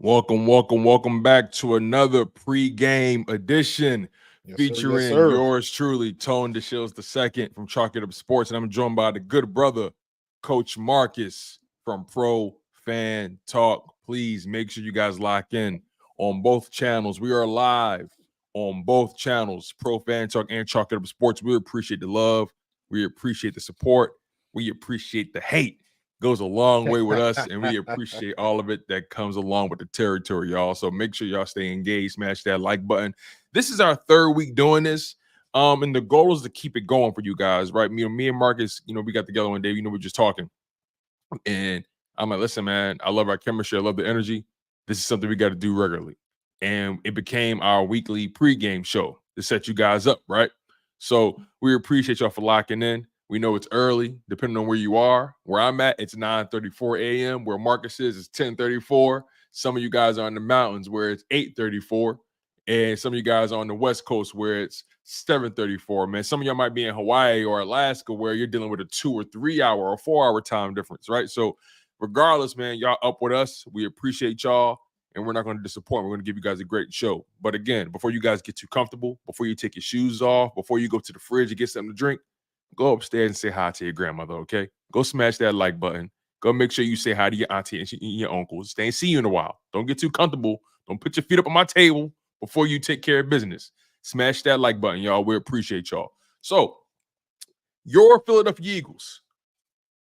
Welcome back to another pre-game edition featuring Sir. yours truly, Tone DeShields II from Chalk It Up Sports, and I'm joined by the good brother, Coach Marcus from Pro Fan Talk. Please make sure you guys lock in on both channels. We are live on both channels, Pro Fan Talk and Chalk It Up Sports. We appreciate the love. We appreciate the support. We appreciate the hate. Goes a long way with us, and we appreciate all of it that comes along with the territory, y'all. So make sure y'all stay engaged, smash that like button. This is our third week doing this, and the goal is to keep it going for you guys, right? Me and Marcus, we got together one day, we're just talking, and I'm like, listen, man, I love our chemistry, I love the energy. This is something we got to do regularly, and it became our weekly pregame show to set you guys up, right? So we appreciate y'all for locking in. We know it's early, depending on where you are. Where I'm at, it's 9:34 a.m. Where Marcus is, it's 10:34. Some of you guys are in the mountains where it's 8:34. And some of you guys are on the West Coast where it's 7:34. Man, some of y'all might be in Hawaii or Alaska where you're dealing with a 2 or 3 hour or 4 hour time difference, right? So regardless, man, y'all up with us. We appreciate y'all. And we're not going to disappoint. We're going to give you guys a great show. But again, before you guys get too comfortable, before you take your shoes off, before you go to the fridge and get something to drink, go upstairs and say hi to your grandmother, okay? Go smash that like button. Go make sure you say hi to your auntie and your uncles. They ain't see you in a while. Don't get too comfortable. Don't put your feet up on my table before you take care of business. Smash that like button, y'all. We appreciate y'all. So, your Philadelphia Eagles,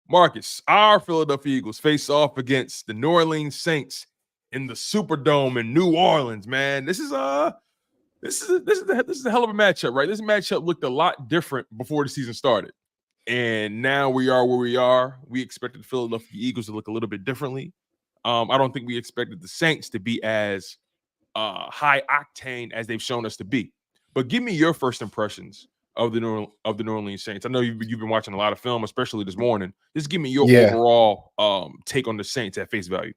Marcus, our Philadelphia Eagles face off against the New Orleans Saints in the Superdome in New Orleans, man. This is a hell of a matchup, right? This matchup looked a lot different before the season started. And now we are where we are. We expected the Philadelphia Eagles to look a little bit differently. I don't think we expected the Saints to be as high octane as they've shown us to be. But give me your first impressions of the New Orleans Saints. I know you've been watching a lot of film, especially this morning. Just give me your overall take on the Saints at face value.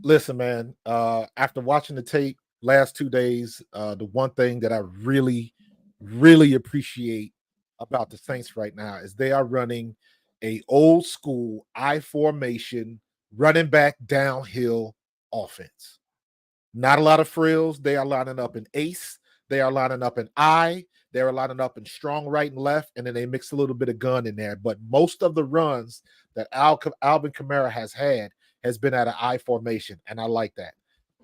Listen, man, after watching the tape last 2 days, the one thing that I really, really appreciate about the Saints right now is they are running a old school I formation, running back downhill offense. Not a lot of frills. They are lining up in ace. They are lining up in I. They're lining up in strong right and left, and then they mix a little bit of gun in there. But most of the runs that Alvin Kamara has been at an I formation, and I like that.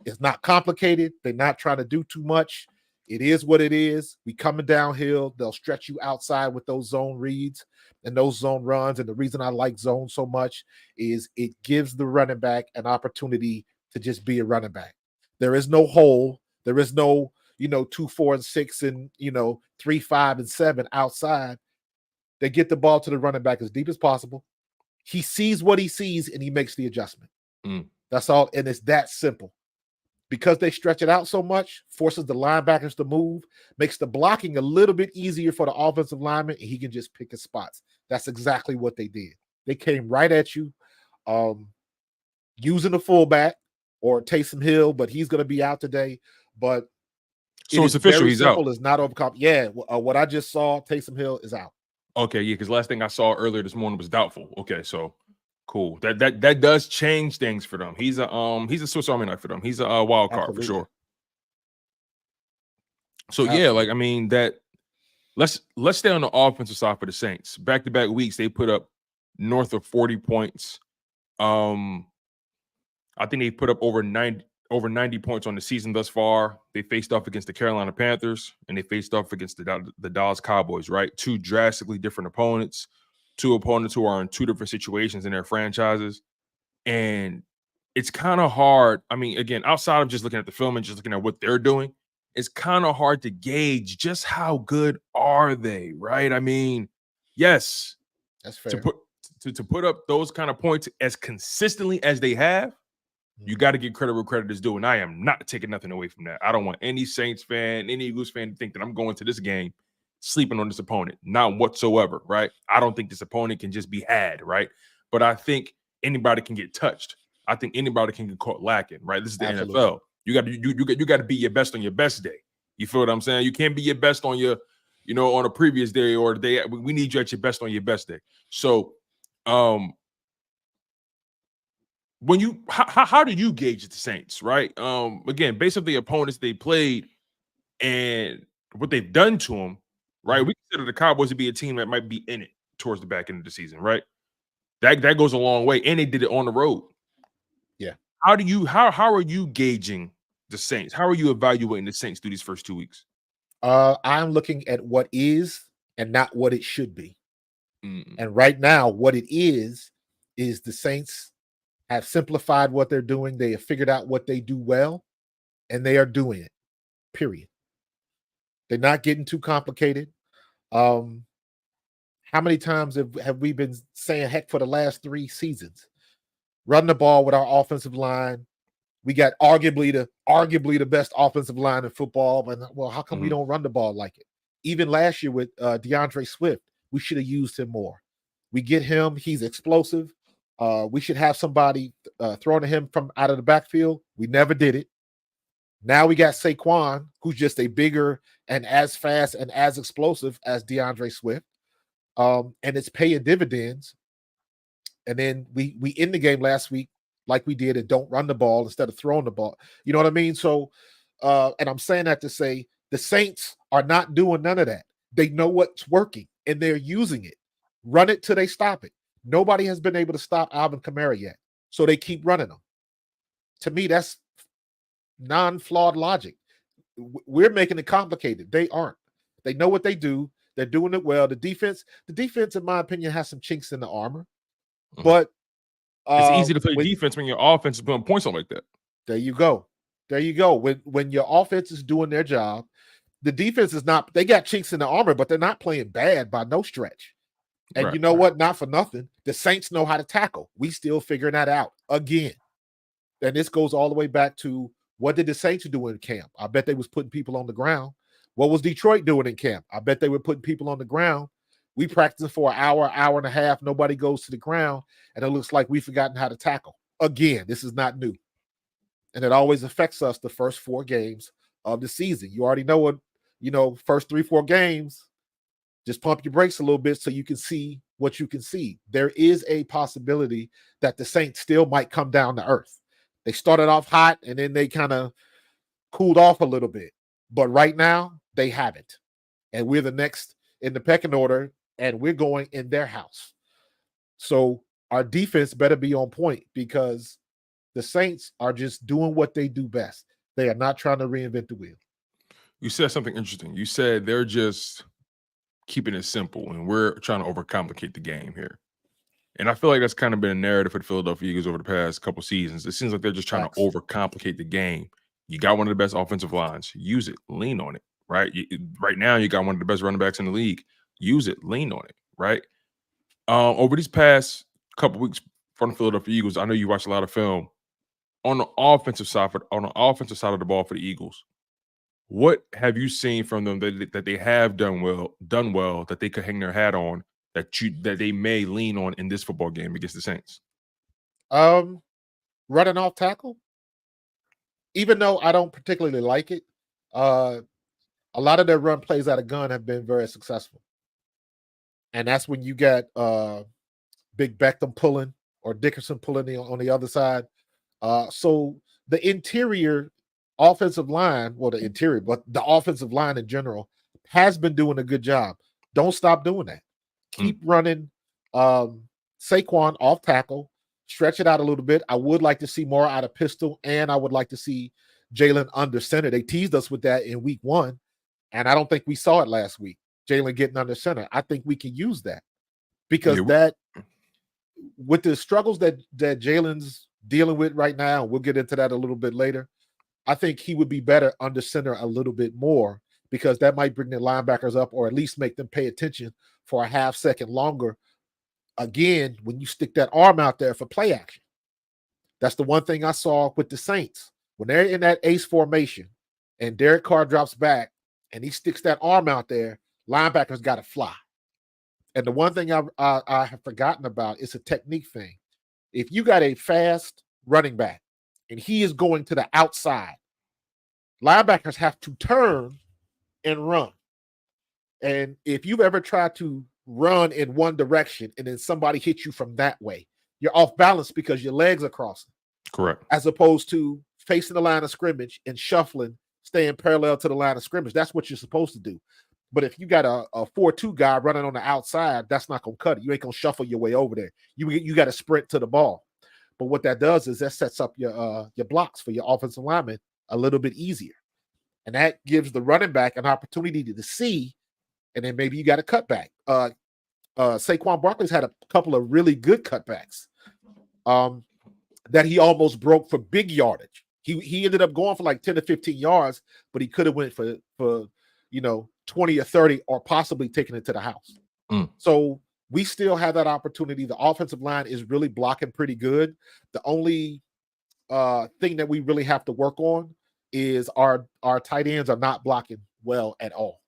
It's not complicated. They're not trying to do too much. It is what it is. We coming downhill. They'll stretch you outside with those zone reads and those zone runs. And the reason I like zone so much is it gives the running back an opportunity to just be a running back. There is no hole. There is no, 2, 4, and 6 and, 3, 5, and 7 outside. They get the ball to the running back as deep as possible. He sees what he sees and he makes the adjustment. That's all. And it's that simple. Because they stretch it out so much, forces the linebackers to move, makes the blocking a little bit easier for the offensive lineman, and he can just pick his spots. That's exactly what they did. They came right at you, using the fullback or Taysom Hill, but he's going to be out today. But so it's official. He's simple. out. It's not overcome. Yeah, what I just saw, Taysom Hill is out. Okay, yeah, because last thing I saw earlier this morning was doubtful. Okay, so. Cool. That does change things for them. He's a Swiss Army knife for them. He's a wild card for sure. So yeah, let's stay on the offensive side for the Saints. Back-to-back weeks, they put up north of 40 points. I think they put up over 90 points on the season thus far. They faced off against the Carolina Panthers and they faced off against the Dallas Cowboys, right? Two drastically different opponents. Two opponents who are in two different situations in their franchises. And it's kind of hard. I mean, again, outside of just looking at the film and just looking at what they're doing, it's kind of hard to gauge just how good are they, right? I mean, yes, that's fair. To put up those kind of points as consistently as they have, you got to get credit where credit is due. And I am not taking nothing away from that. I don't want any Saints fan, any Eagles fan to think that I'm going to this game sleeping on this opponent, not whatsoever, right? I don't think this opponent can just be had, right? But I think anybody can get touched. I think anybody can get caught lacking, right? This is the NFL. You got to be your best on your best day. You feel what I'm saying? You can't be your best on your, on a previous day or the day. We need you at your best on your best day. So, when you how do you gauge the Saints, right? Again, based on the opponents they played and what they've done to them, right? Mhm. We consider the Cowboys to be a team that might be in it towards the back end of the season, right? That goes a long way, and they did it on the road. Yeah. How are you gauging the Saints? How are you evaluating the Saints through these first 2 weeks? I'm looking at what is and not what it should be. Mm. And right now, what it is the Saints have simplified what they're doing. They have figured out what they do well, and they are doing it. Period. They're not getting too complicated. Um, how many times have we been saying, heck, for the last 3 seasons, run the ball with our offensive line? We got arguably the best offensive line in football, but well, how come we don't run the ball like it? Even last year with DeAndre Swift, we should have used him more. We get him; he's explosive. We should have somebody throwing to him from out of the backfield. We never did it. Now we got Saquon, who's just a bigger and as fast and as explosive as DeAndre Swift, and it's paying dividends. And then we end the game last week like we did and don't run the ball instead of throwing the ball. You know what I mean? So, and I'm saying that to say the Saints are not doing none of that. They know what's working and they're using it. Run it till they stop it. Nobody has been able to stop Alvin Kamara yet. So they keep running them. To me, that's non-flawed logic. We're making it complicated. They aren't. They know what they do. They're doing it well. The defense, in my opinion, has some chinks in the armor. But it's easy to play defense when your offense is putting points on like that. There you go. There you go. When your offense is doing their job, the defense is not. They got chinks in the armor, but they're not playing bad by no stretch. And you know what? Not for nothing. The Saints know how to tackle. We still figuring that out again. And this goes all the way back to what did the Saints do in camp? I bet they was putting people on the ground. What was Detroit doing in camp? I bet they were putting people on the ground. We practicing for an hour and a half. Nobody goes to the ground, and it looks like we've forgotten how to tackle. Again, this is not new. And it always affects us the first 4 games of the season. You already know what, first 3-4 games, just pump your brakes a little bit so you can see what you can see. There is a possibility that the Saints still might come down to earth. They started off hot and then they kind of cooled off a little bit. But right now, they haven't. And we're the next in the pecking order, and we're going in their house. So our defense better be on point because the Saints are just doing what they do best. They are not trying to reinvent the wheel. You said something interesting. You said they're just keeping it simple, and we're trying to overcomplicate the game here. And I feel like that's kind of been a narrative for the Philadelphia Eagles over the past couple seasons. It seems like they're just trying to overcomplicate the game. You got one of the best offensive lines. Use it. Lean on it, right? Right now, you got one of the best running backs in the league. Use it. Lean on it, right? Over these past couple weeks from the Philadelphia Eagles, I know you watch a lot of film. On the offensive side of the ball for the Eagles, what have you seen from them that they have done well that they could hang their hat on that they may lean on in this football game against the Saints? Running off tackle. Even though I don't particularly like it, a lot of their run plays out of gun have been very successful. And that's when you got Big Beckham pulling or Dickerson pulling on the other side. So the interior offensive line, but the offensive line in general has been doing a good job. Don't stop doing that. Keep running Saquon off tackle, stretch it out a little bit. I would like to see more out of pistol, and I would like to see Jalen under center. They teased us with that in week 1, and I don't think we saw it last week. Jalen getting under center. I think we can use that because that with the struggles that Jalen's dealing with right now, we'll get into that a little bit later. I think he would be better under center a little bit more because that might bring the linebackers up or at least make them pay attention for a half second longer. Again, when you stick that arm out there for play action, that's the one thing I saw with the Saints. When they're in that ace formation and Derek Carr drops back and he sticks that arm out there, linebackers got to fly. And the one thing I have forgotten about is a technique thing. If you got a fast running back and he is going to the outside, linebackers have to turn and run. And if you've ever tried to run in one direction and then somebody hits you from that way, you're off balance because your legs are crossing, Correct. as opposed to facing the line of scrimmage and shuffling, staying parallel to the line of scrimmage. That's what you're supposed to do. But if you got a 4-2 guy running on the outside, that's not going to cut it. You ain't going to shuffle your way over there. You got to sprint to the ball. But what that does is that sets up your blocks for your offensive lineman a little bit easier. And that gives the running back an opportunity to see, and then maybe you got a cutback. Saquon Barkley's had a couple of really good cutbacks that he almost broke for big yardage. He ended up going for like 10 to 15 yards, but he could have went for 20 or 30 or possibly taking it to the house. So we still have that opportunity. The offensive line is really blocking pretty good. The only thing that we really have to work on is our tight ends are not blocking well at all.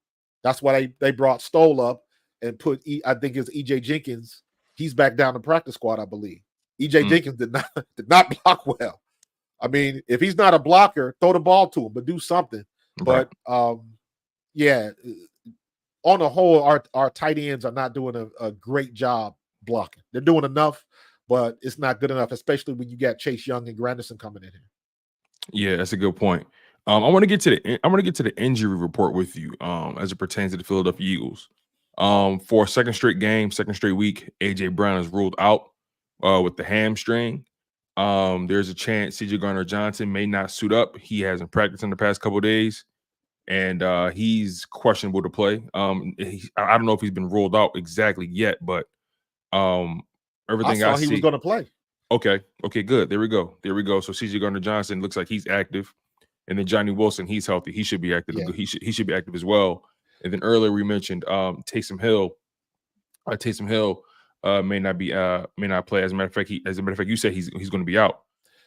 That's why they brought Stoll up and put I think it's EJ Jenkins. He's back down the practice squad, I believe. EJ Jenkins did not block well. I mean, if he's not a blocker, throw the ball to him, but do something. But yeah, on the whole, our tight ends are not doing a great job blocking. They're doing enough, but it's not good enough, especially when you got Chase Young and Granderson coming in here. Yeah, that's a good point. I want to get to the injury report with you as it pertains to the Philadelphia Eagles. For a second straight week, AJ Brown is ruled out with the hamstring. There's a chance CJ Gardner-Johnson may not suit up. He hasn't practiced in the past couple of days, and he's questionable to play. I don't know if he's been ruled out exactly yet, but everything I see, he was going to play. Okay, good. There we go. So CJ Gardner-Johnson looks like he's active, and then Johnny Wilson, he's healthy. He should be active. Yeah. He should be active as well. And then earlier we mentioned Taysom Hill. May not play. As a matter of fact, you said he's going to be out.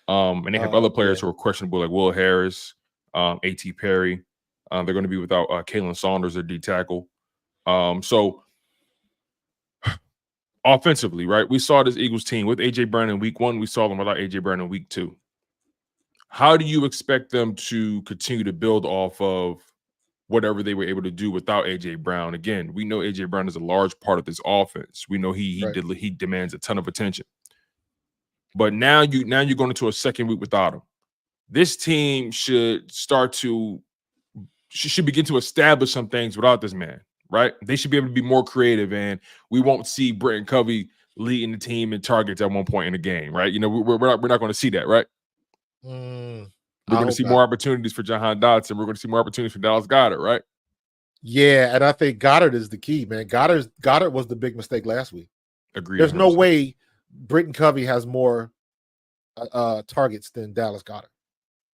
And they have other players who are questionable, like Will Harris, A.T. Perry. They're going to be without Kalen Saunders, their D tackle. So offensively, right? We saw this Eagles team with A.J. Brown in week 1. We saw them without A.J. Brown in week 2. How do you expect them to continue to build off of whatever they were able to do without A.J. Brown? Again, we know A.J. Brown is a large part of this offense. We know he demands a ton of attention. But now you're going into a second week without him. This team should begin to establish some things without this man, right? They should be able to be more creative, and we won't see Britton Covey leading the team in targets at one point in the game, right? We're not going to see that, right? We're going to see more opportunities for Jahan Dotson. We're going to see more opportunities for Dallas Goedert, right? Yeah, and I think Goddard is the key, man. Goddard was the big mistake last week. Agreed. There's no way Britton Covey has more targets than Dallas Goedert.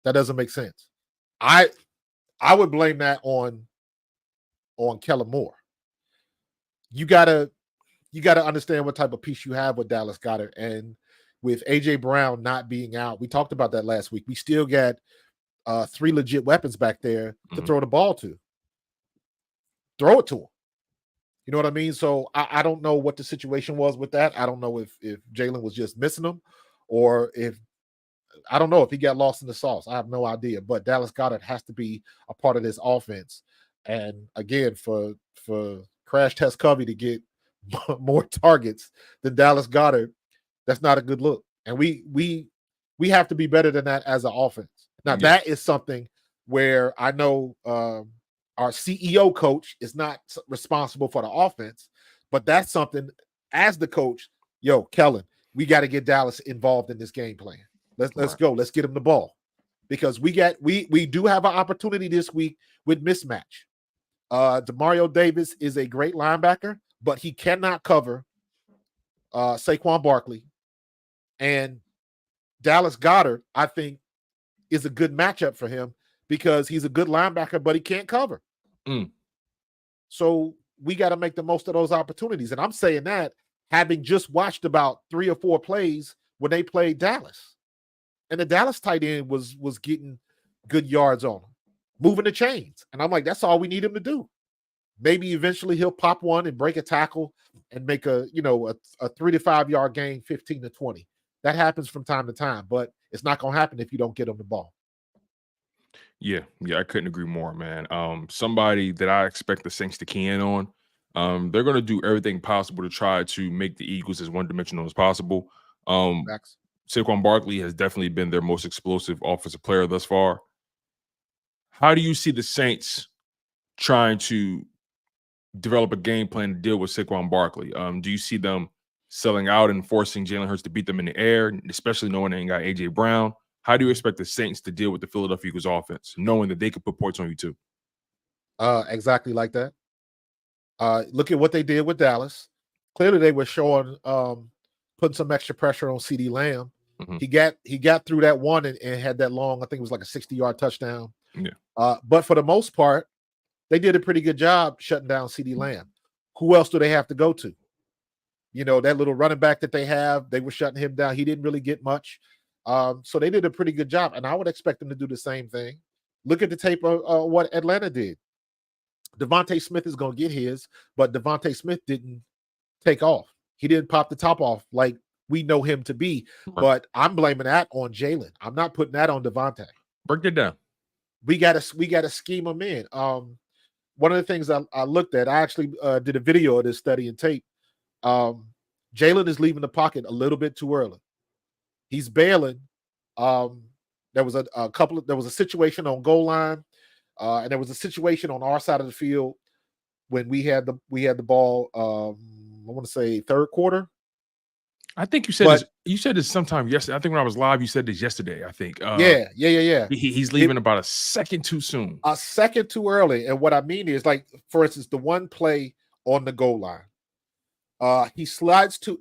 That doesn't make sense. I would blame that on Kellen Moore. You gotta understand what type of piece you have with Dallas Goedert, and with AJ Brown not being out, we talked about that last week. We still got 3 legit weapons back there to throw the ball to. Throw it to him. You know what I mean? So I don't know what the situation was with that. I don't know if Jalen was just missing him, or I don't know if he got lost in the sauce. I have no idea. But Dallas Goedert has to be a part of this offense. And again, for Crash Test Covey to get more targets than Dallas Goedert, that's not a good look. And we have to be better than that as an offense. Now, that is something where I know our CEO coach is not responsible for the offense, but that's something as the coach, Kellen, we got to get Dallas involved in this game plan. Let's go. Let's get him the ball, because we do have an opportunity this week with mismatch. Demario Davis is a great linebacker, but he cannot cover Saquon Barkley. And Dallas Goedert, I think, is a good matchup for him because he's a good linebacker, but he can't cover. So we got to make the most of those opportunities. And I'm saying that having just watched about 3 or 4 plays when they played Dallas. And the Dallas tight end was getting good yards on him, moving the chains. And I'm like, that's all we need him to do. Maybe eventually he'll pop one and break a tackle and make a 3 to 5 yard gain, 15 to 20. That happens from time to time, but it's not going to happen if you don't get him the ball. Yeah, I couldn't agree more, man. Somebody that I expect the Saints to key in on. They're going to do everything possible to try to make the Eagles as one-dimensional as possible. Max. Saquon Barkley has definitely been their most explosive offensive player thus far. How do you see the Saints trying to develop a game plan to deal with Saquon Barkley? Do you see them selling out and forcing Jalen Hurts to beat them in the air, especially knowing they ain't got A.J. Brown? How do you expect the Saints to deal with the Philadelphia Eagles offense, knowing that they could put points on you too? Exactly like that. Look at what they did with Dallas. Clearly, they were showing putting some extra pressure on CD Lamb. Mhm. He got through that one and had that long, I think it was like a 60-yard touchdown. Yeah. But for the most part, they did a pretty good job shutting down CD Lamb. Who else do they have to go to? You know, that little running back that they have, they were shutting him down. He didn't really get much. So they did a pretty good job. And I would expect them to do the same thing. Look at the tape of what Atlanta did. Devontae Smith is going to get his, but Devontae Smith didn't take off. He didn't pop the top off like we know him to be. Right. But I'm blaming that on Jalen. I'm not putting that on Devontae. Break that down. We got to scheme him in. One of the things I looked at, I actually did a video of this study and tape. Jalen is leaving the pocket a little bit too early. He's bailing. There was there was a situation on goal line, and there was a situation on our side of the field when we had the ball. I want to say third quarter. I think you said this sometime yesterday. I think when I was live, you said this yesterday. I think. Yeah. He's leaving about a second too soon. A second too early. And what I mean is, like, for instance, the one play on the goal line. He slides to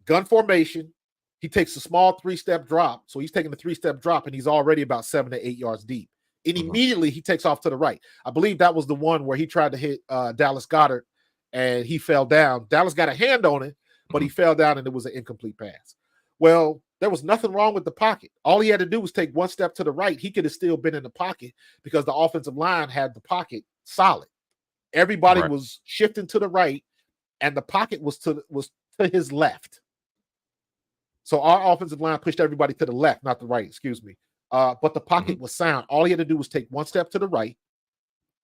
gun formation. He takes a small 3-step drop. So he's taking a 3-step drop, and he's already about 7 to 8 yards deep. And immediately he takes off to the right. I believe that was the one where he tried to hit Dallas Goedert, and he fell down. Dallas got a hand on it, but he fell down, and it was an incomplete pass. Well, there was nothing wrong with the pocket. All he had to do was take one step to the right. He could have still been in the pocket because the offensive line had the pocket solid. Everybody was shifting to the right, and the pocket was to his left. So our offensive line pushed everybody to the left, not the right, excuse me. But the pocket was sound. All he had to do was take one step to the right.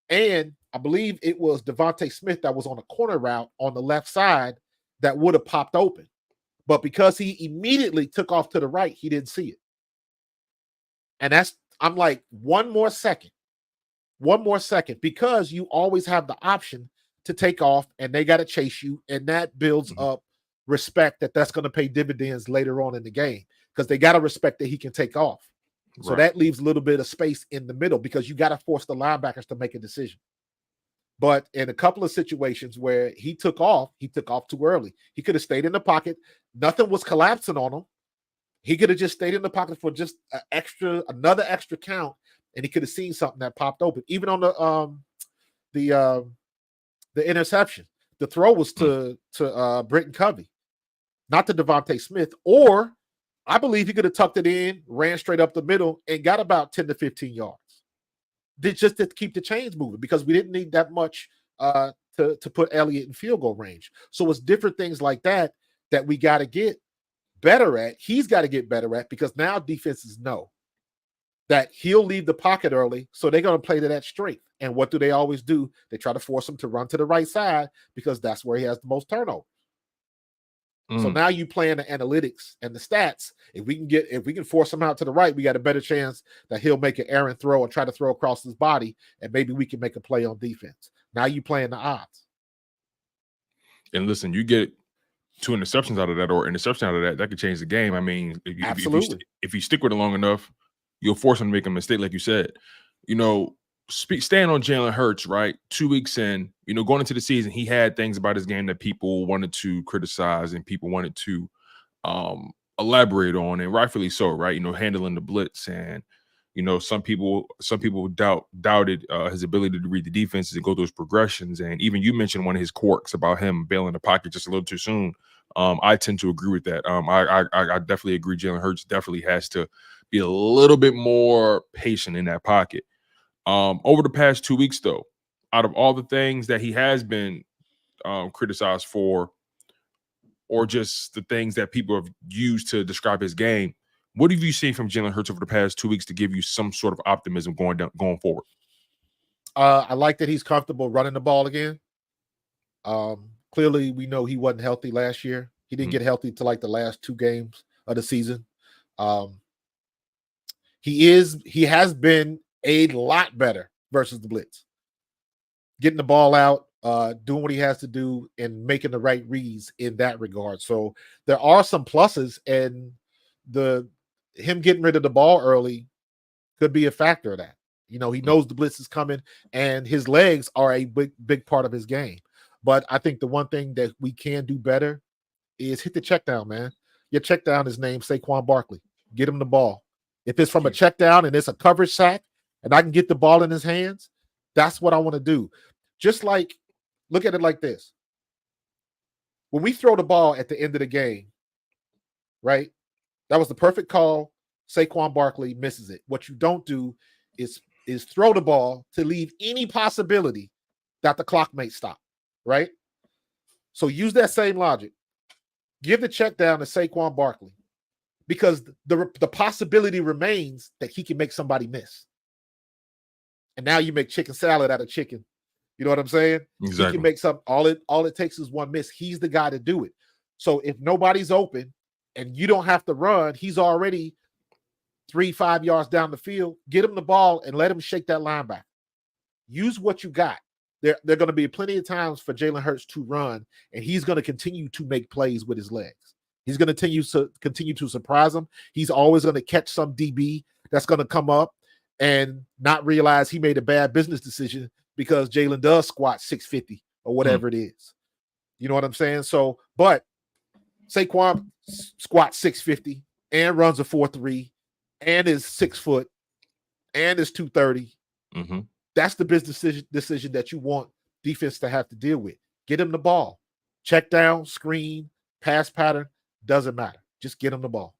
And I believe it was Devontae Smith that was on a corner route on the left side that would have popped open. But because he immediately took off to the right, he didn't see it. And I'm like, one more second, because you always have the option to take off, and they got to chase you. And that builds up respect that's going to pay dividends later on in the game, because they got to respect that he can take off. So that leaves a little bit of space in the middle, because you got to force the linebackers to make a decision. But in a couple of situations where he took off too early. He could have stayed in the pocket. Nothing was collapsing on him. He could have just stayed in the pocket for just another extra count, and he could have seen something that popped open. Even on the interception, the throw was to Britton Covey, not to Devontae Smith. Or I believe he could have tucked it in, ran straight up the middle, and got about 10 to 15 yards. Just to keep the chains moving, because we didn't need that much to put Elliott in field goal range. So it's different things like that we got to get better at. He's got to get better at, because now defenses know that he'll leave the pocket early, so they're going to play to that strength. And what do they always do? They try to force him to run to the right side, because that's where he has the most turnover. So now you playing the analytics and the stats. If we can force him out to the right, we got a better chance that he'll make an errant throw and try to throw across his body, and maybe we can make a play on defense. Now you playing the odds. And listen, you get 2 interceptions out of that, or interception out of that could change the game. I mean, if you stick with it long enough, you'll force him to make a mistake, like you said. You know, staying on Jalen Hurts, right? 2 weeks in, going into the season, he had things about his game that people wanted to criticize and people wanted to elaborate on, and rightfully so, right? Handling the blitz, and some people doubted his ability to read the defenses and go through his progressions. And even you mentioned one of his quirks about him bailing the pocket just a little too soon. I tend to agree with that. I definitely agree. Jalen Hurts definitely has to be a little bit more patient in that pocket. Over the past 2 weeks, though, out of all the things that he has been criticized for, or just the things that people have used to describe his game, what have you seen from Jalen Hurts over the past 2 weeks to give you some sort of optimism going forward? I like that he's comfortable running the ball again. Clearly, we know he wasn't healthy last year. He didn't get healthy to like the last 2 games of the season. He has been a lot better versus the blitz. Getting the ball out, doing what he has to do, and making the right reads in that regard. So there are some pluses, and him getting rid of the ball early could be a factor of that. He knows the blitz is coming, and his legs are a big part of his game. But I think the one thing that we can do better is hit the check down, man. Your check down is named Saquon Barkley. Get him the ball. If it's from a check down and it's a coverage sack and I can get the ball in his hands, that's what I want to do. Just like, look at it like this. When we throw the ball at the end of the game, right? That was the perfect call. Saquon Barkley misses it. What you don't do is throw the ball to leave any possibility that the clock may stop, right? So use that same logic. Give the check down to Saquon Barkley, because the possibility remains that he can make somebody miss. And now you make chicken salad out of chicken. You know what I'm saying? Exactly. He can make some. All it takes is one miss. He's the guy to do it. So if nobody's open and you don't have to run, he's already 3-5 yards down the field. Get him the ball and let him shake that linebacker. Use what you got. There are going to be plenty of times for Jalen Hurts to run, and he's going to continue to make plays with his legs. He's going to continue to surprise him. He's always going to catch some DB that's going to come up and not realize he made a bad business decision because Jalen does squat 650 or whatever it is. You know what I'm saying? So, but Saquon squats 650 and runs a 4.3 and is 6 foot and is 230. That's the business decision that you want defense to have to deal with. Get him the ball. Check down, screen, pass pattern, doesn't matter. Just get him the ball.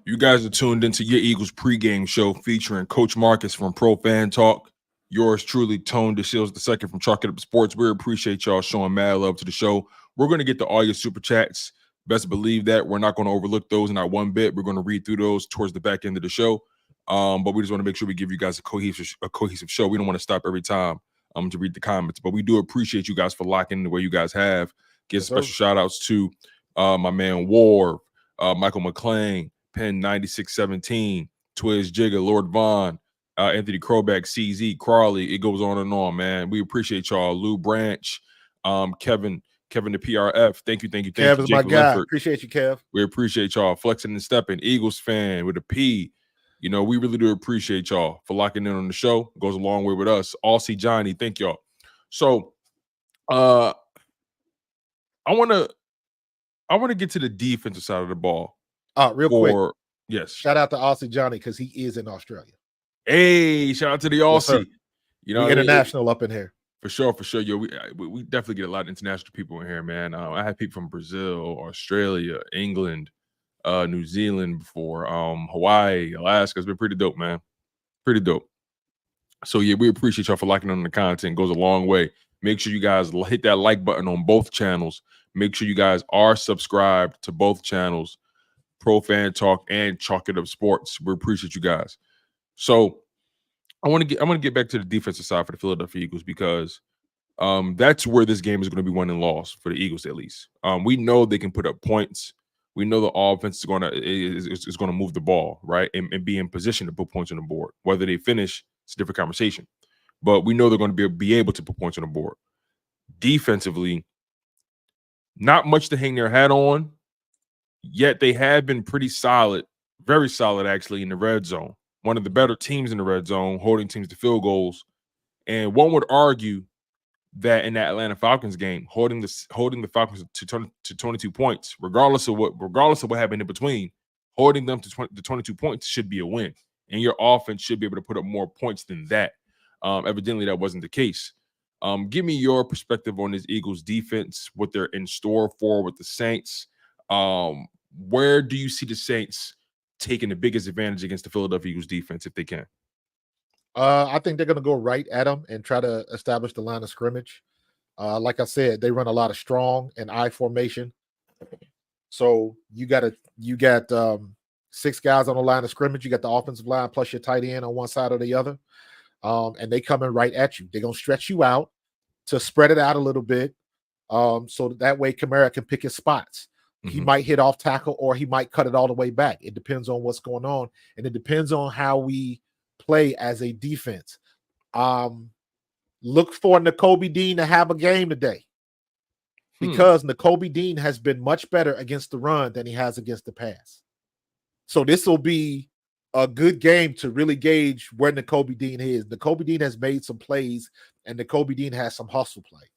You guys are tuned into your Eagles pregame show featuring Coach Marcus from Pro Fan Talk. Yours truly, Tone DeShields II from Chalk It Up Sports. We appreciate y'all showing mad love to the show. We're going to get to all your super chats. Best believe that. We're not going to overlook those, not one bit. We're going to read through those towards the back end of the show. But we just want to make sure we give you guys a cohesive show. We don't want to stop every time to read the comments. But we do appreciate you guys for locking in the way you guys have. Give special shout outs to my man War, Michael McClain, Penn 9617, Twiz Jigga, Lord Vaughn, Anthony Kroback, CZ, Crawley. It goes on and on, man. We appreciate y'all. Lou Branch, Kevin the PRF. Thank you. Kev is my guy. Appreciate you, Kev. We appreciate y'all. Flexing and Stepping, Eagles fan with a P. We really do appreciate y'all for locking in on the show. It goes a long way with us. Aussie Johnny, thank y'all. So I want to get to the defensive side of the ball. Real quick. Yes. Shout out to Aussie Johnny because he is in Australia. Hey, shout out to the Aussie. We're international up in here. For sure. Yo, we definitely get a lot of international people in here, man. I had people from Brazil, Australia, England, New Zealand before, Hawaii, Alaska. It's been pretty dope, man. Pretty dope. So yeah, we appreciate y'all for liking on the content. It goes a long way. Make sure you guys hit that like button on both channels. Make sure you guys are subscribed to both channels, Pro Fan Talk and Chalk It Up Sports. We appreciate you guys. So I want to get back to the defensive side for the Philadelphia Eagles because that's where this game is going to be won and lost for the Eagles, at least. We know they can put up points. We know the offense is going to move the ball, right, and be in position to put points on the board. Whether they finish, it's a different conversation. But we know they're going to be able to put points on the board. Defensively, not much to hang their hat on, yet they have been pretty solid, very solid actually in the red zone. One of the better teams in the red zone, holding teams to field goals. And one would argue that in that Atlanta Falcons game, holding the Falcons to 22 points, regardless of what happened in between, holding them to 22 points should be a win. And your offense should be able to put up more points than that. Evidently, that wasn't the case. Give me your perspective on this Eagles defense, what they're in store for with the Saints. Where do you see the Saints taking the biggest advantage against the Philadelphia Eagles defense if they can? I think they're going to go right at them and try to establish the line of scrimmage. Like I said, they run a lot of strong and I formation. So you got 6 guys on the line of scrimmage. You got the offensive line plus your tight end on one side or the other. And they coming right at you. They're going to stretch you out to spread it out a little bit. So that way Kamara can pick his spots. He might hit off tackle or he might cut it all the way back. It depends on what's going on, and it depends on how we play as a defense. Look for Nakobe Dean to have a game today, because Nakobe Dean has been much better against the run than he has against the pass. So this will be a good game to really gauge where Nakobe Dean is. Nakobe Dean has made some plays, and Nakobe Dean has some hustle plays.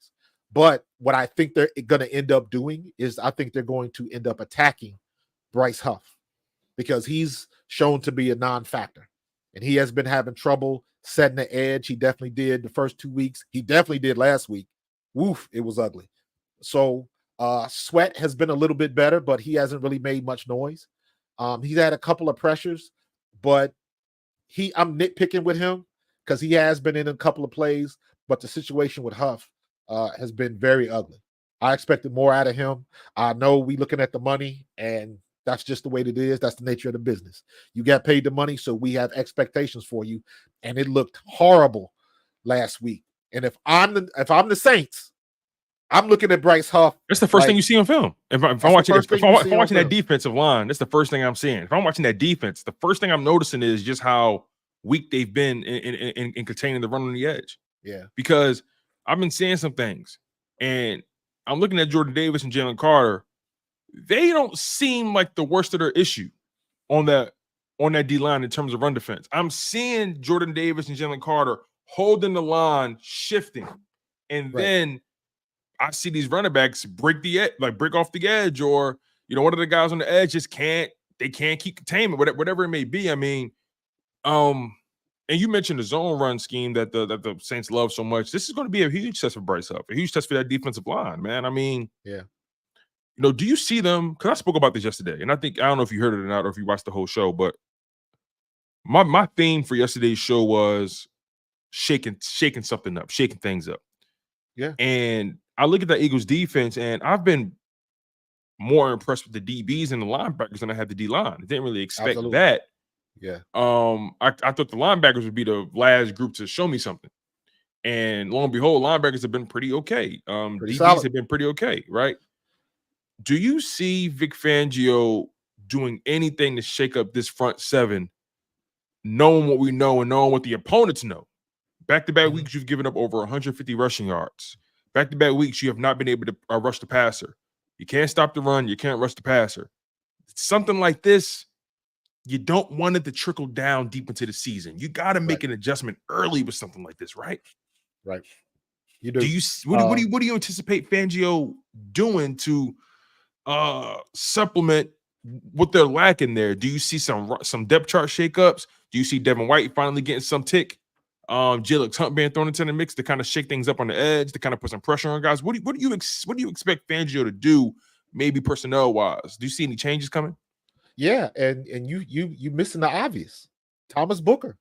But what I think they're going to end up doing is I think they're going to end up attacking Bryce Huff, because he's shown to be a non-factor. And he has been having trouble setting the edge. He definitely did the first 2 weeks. He definitely did last week. Woof, it was ugly. So Sweat has been a little bit better, but he hasn't really made much noise. He's had a couple of pressures, but I'm nitpicking with him because he has been in a couple of plays, but the situation with Huff has been very ugly. I expected more out of him. I know we looking at the money, and that's just the way it is. That's the nature of the business. You got paid the money, so we have expectations for you, and it looked horrible last week. And if I'm the Saints, I'm looking at Bryce Huff. That's the first thing you see on film. If I'm watching that defensive line, that's the first thing I'm seeing. If I'm watching that defense, the first thing I'm noticing is just how weak they've been in containing the run on the edge. Yeah, because I've been seeing some things, and I'm looking at Jordan Davis and Jalen Carter. They don't seem like the worst of their issue on that D line in terms of run defense. I'm seeing Jordan Davis and Jalen Carter holding the line, shifting, and then I see these running backs break off the edge, or one of the guys on the edge just can't keep containment, whatever it may be. I mean, and you mentioned the zone run scheme that the Saints love so much. This is going to be a huge test for Bryce Huff, a huge test for that defensive line, man. I mean, yeah. Do you see them? Because I spoke about this yesterday, and I don't know if you heard it or not, or if you watched the whole show, but my theme for yesterday's show was shaking something up, shaking things up. Yeah. And I look at the Eagles defense, and I've been more impressed with the DBs and the linebackers than I had the D line. I didn't really expect that. Yeah. I thought the linebackers would be the last group to show me something. And lo and behold, linebackers have been pretty okay. DBs solid. have been pretty okay, right? Do you see Vic Fangio doing anything to shake up this front seven, knowing what we know and knowing what the opponents know? Back-to-back weeks, you've given up over 150 rushing yards. Back-to-back weeks, you have not been able to rush the passer. You can't stop the run. You can't rush the passer. Something like this, you don't want it to trickle down deep into the season. You got to make an adjustment early with something like this, right? Right. You do. What do you anticipate Fangio doing to supplement what they're lacking there? Do you see some depth chart shakeups? Do you see Devin White finally getting some tick? Jalen Hunt being thrown into the mix to kind of shake things up on the edge, to kind of put some pressure on guys. What do you expect Fangio to do, maybe personnel wise? Do you see any changes coming? Yeah, and you missing the obvious. Thomas Booker.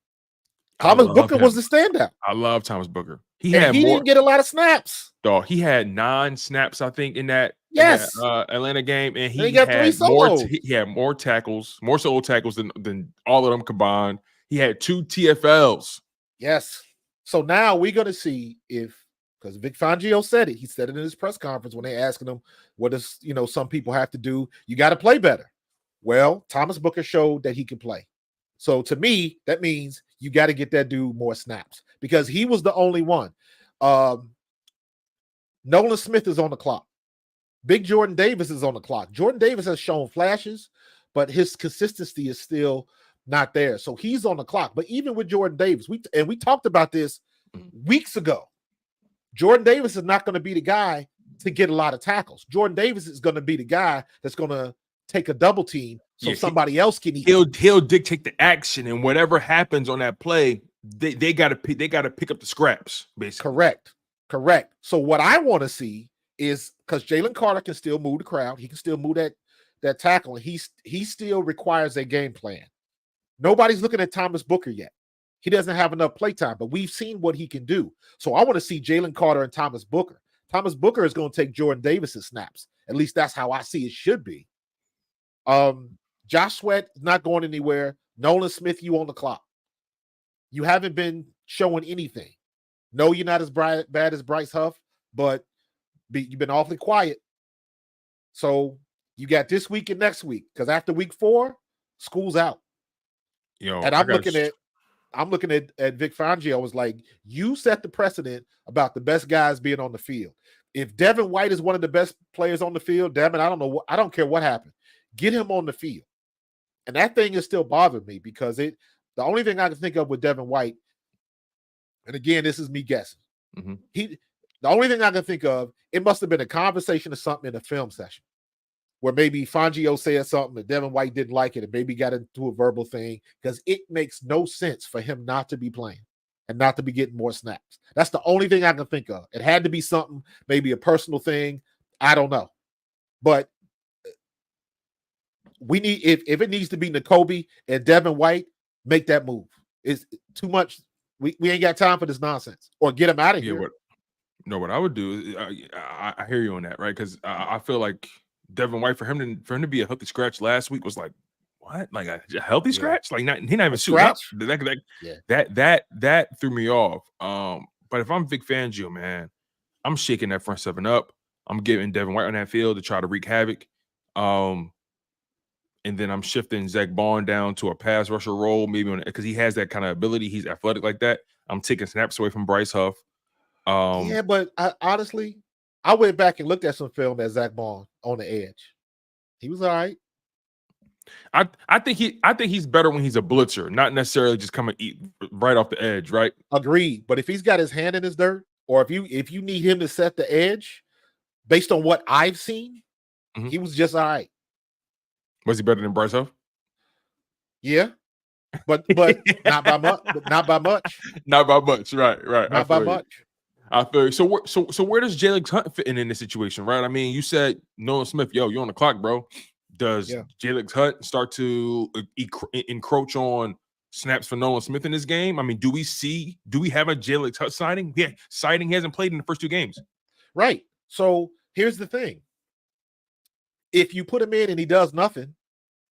Thomas Booker was the standout. I love Thomas Booker. He didn't get a lot of snaps. Dog, he had 9 snaps, I think, in that Atlanta game, and he got 3 solos. He had more tackles, more solo tackles than all of them combined. He had 2 TFLs. Yes. So now we're going to see because Vic Fangio said it. He said it in his press conference when they asking him, what does some people have to do? You got to play better. Well, Thomas Booker showed that he can play. So to me, that means you got to get that dude more snaps, because he was the only one. Nolan Smith is on the clock. Big Jordan Davis is on the clock. Jordan Davis has shown flashes, but his consistency is still not there. So he's on the clock. But even with Jordan Davis, we talked about this weeks ago. Jordan Davis is not going to be the guy to get a lot of tackles. Jordan Davis is going to be the guy that's going to take a double team so somebody else can eat. He'll dictate the action, and whatever happens on that play, they got to pick up the scraps, basically. Correct. So what I want to see is, because Jalen Carter can still move the crowd, he can still move that tackle, and he still requires a game plan. Nobody's looking at Thomas Booker yet. He doesn't have enough play time, but we've seen what he can do. So I want to see Jalen Carter and Thomas Booker. Thomas Booker is going to take Jordan Davis's snaps. At least that's how I see it should be. Josh Sweat is not going anywhere. Nolan Smith, you on the clock. You haven't been showing anything. No, you're not as bad as Bryce Huff, but You've been awfully quiet. So you got this week and next week, because after week 4, school's out. Yo, And I'm looking at Vic Fangio. I was like, you set the precedent about the best guys being on the field. If Devin White is one of the best players on the field, damn it, I don't care what happened. Get him on the field. And that thing is still bothering me, because the only thing I can think of with Devin White, and again, this is me guessing. Mm-hmm. The only thing I can think of, it must have been a conversation or something in a film session where maybe Fangio said something that Devin White didn't like it and maybe got into a verbal thing, because it makes no sense for him not to be playing and not to be getting more snaps. That's the only thing I can think of. It had to be something, maybe a personal thing. I don't know. But we need, if it needs to be Nakobe and Devin White, make that move. It's too much. We ain't got time for this nonsense. Or get him out of here. What I would do, I hear you on that, right? Because I feel like Devin White, for him to be a healthy scratch last week was like, what? Like a healthy scratch? Like he not even suiting up. That threw me off. But if I'm Vic Fangio, man, I'm shaking that front 7 up. I'm giving Devin White on that field to try to wreak havoc. And then I'm shifting Zach Bond down to a pass rusher role, maybe because he has that kind of ability. He's athletic like that. I'm taking snaps away from Bryce Huff. Yeah, but honestly, I went back and looked at some film at Zach Bond on the edge. He was all right. I think he's better when he's a blitzer, not necessarily just coming right off the edge, right? Agreed. But if he's got his hand in his dirt, or if you need him to set the edge, based on what I've seen, he was just all right. Was he better than Bryce Huff? Yeah, but not by much. Not by much. Not by much. Right. Not by much. I feel you. So where does Jalen Hunt fit in this situation, right? I mean, you said Nolan Smith, you're on the clock, bro. Does Jalen Hunt start to encroach on snaps for Nolan Smith in this game? I mean, do we have a Jalen Hunt signing? Yeah, sighting. He hasn't played in the first 2 games. Right. So here's the thing. If you put him in and he does nothing,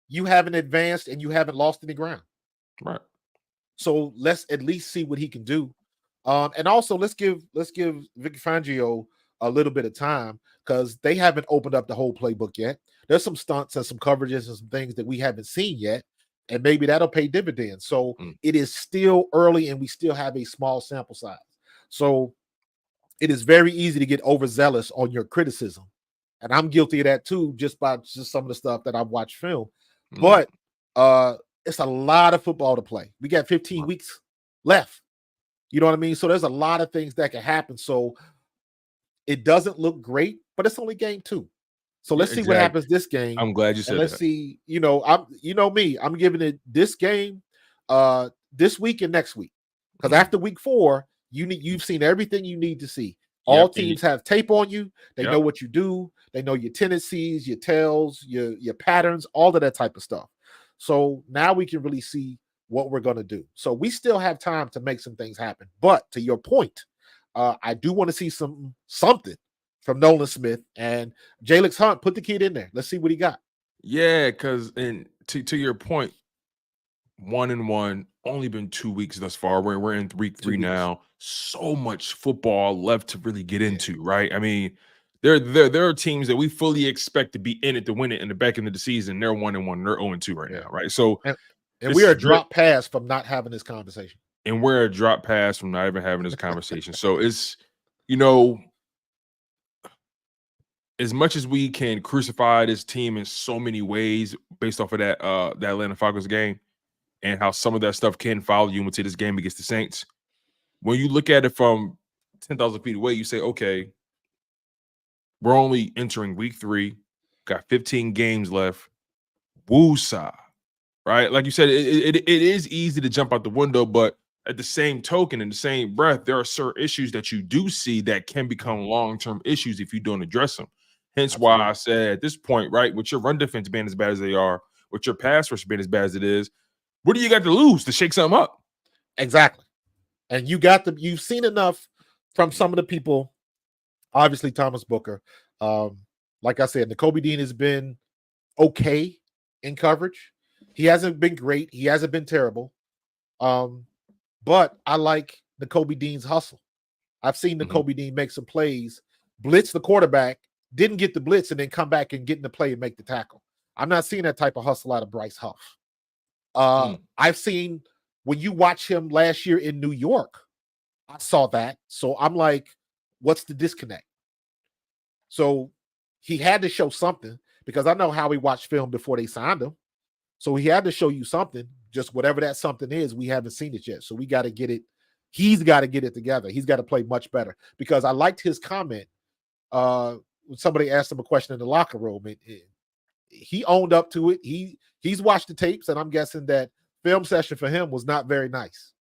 you haven't advanced and you haven't lost any ground. Right. So let's at least see what he can do. And also let's give Vic Fangio a little bit of time, because they haven't opened up the whole playbook yet. There's some stunts and some coverages and some things that we haven't seen yet, and maybe that'll pay dividends. So it is still early and we still have a small sample size. So it is very easy to get overzealous on your criticism. And I'm guilty of that too, just some of the stuff that I've watched film. But it's a lot of football to play. We got 15 weeks left. You know what I mean? So there's a lot of things that can happen. So it doesn't look great, but it's only game 2. So let's see what happens this game. I'm glad you said let's that. See, I'm giving it this game this week and next week. Because after week 4, you've seen everything you need to see. All teams have tape on you. They know what you do. They know your tendencies, your tells, your patterns, all of that type of stuff. So now we can really see what we're going to do. So we still have time to make some things happen. But to your point, I do want to see something from Nolan Smith and Jalen Hunt. Put the kid in there. Let's see what he got. Yeah, because to your point, 1-1, only been 2 weeks thus far. We're in week 3 now. So much football left to really get into, right? I mean, there are teams that we fully expect to be in it to win it in the back end of the season. They're 1-1. They're 0-2 right now, right? So and we are a drop pass from not having this conversation. And we're a drop pass from not even having this conversation. So it's, as much as we can crucify this team in so many ways based off of that Atlanta Falcons game and how some of that stuff can follow you into this game against the Saints, when you look at it from 10,000 feet away, you say, okay, we're only entering week 3, got 15 games left. Woo-saw, right? Like you said, it is easy to jump out the window, but at the same token, in the same breath, there are certain issues that you do see that can become long-term issues if you don't address them. Hence why I said at this point, right, with your run defense being as bad as they are, with your pass rush being as bad as it is, what do you got to lose to shake something up? Exactly. And you've seen enough from some of the people, obviously Thomas Booker. Like I said, Nakobe Dean has been okay in coverage. He hasn't been great. He hasn't been terrible. But I like Nakobe Dean's hustle. I've seen Nakobe Dean make some plays blitz the quarterback, didn't get the blitz, and then come back and get in the play and make the tackle. I'm not seeing that type of hustle out of Bryce Huff. I've seen when you watch him last year in New York, I saw that. So I'm like, what's the disconnect? So he had to show something because I know how he watched film before they signed him. So he had to show you something, just whatever that something is. We haven't seen it yet. So we got to get it. He's got to get it together. He's got to play much better because I liked his comment. When somebody asked him a question in the locker room, he owned up to it. He's watched the tapes, and I'm guessing that film session for him was not very nice.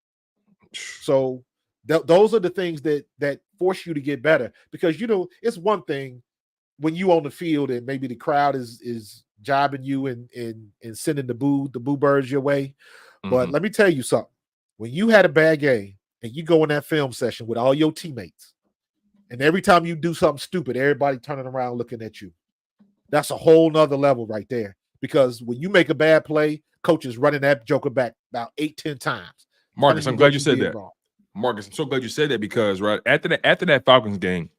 So those are the things that force you to get better because, you know, it's one thing when you on the field and maybe the crowd is jabbing you and sending the boo birds your way. But let me tell you something. When you had a bad game and you go in that film session with all your teammates, and every time you do something stupid, everybody turning around looking at you. That's a whole nother level right there. Because when you make a bad play, coach is running that joker back about 8-10 times. Marcus, I'm glad you said that. Marcus, I'm so glad you said that because right after that Falcons game,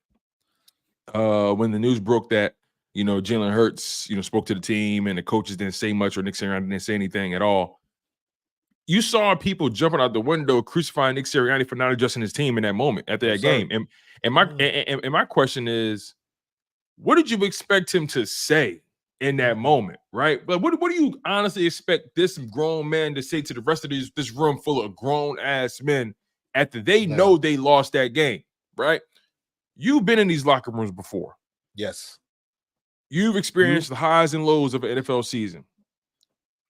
when the news broke that, you know, Jalen Hurts, you know, spoke to the team and the coaches didn't say much or Nick Sirianni didn't say anything at all. You saw people jumping out the window crucifying Nick Sirianni for not adjusting his team in that moment after that game. And my question is, what did you expect him to say in that moment, right? But what do you honestly expect this grown man to say to the rest of this room full of grown ass men after they know they lost that game, right? You've been in these locker rooms before. Yes. You've experienced the highs and lows of an NFL season.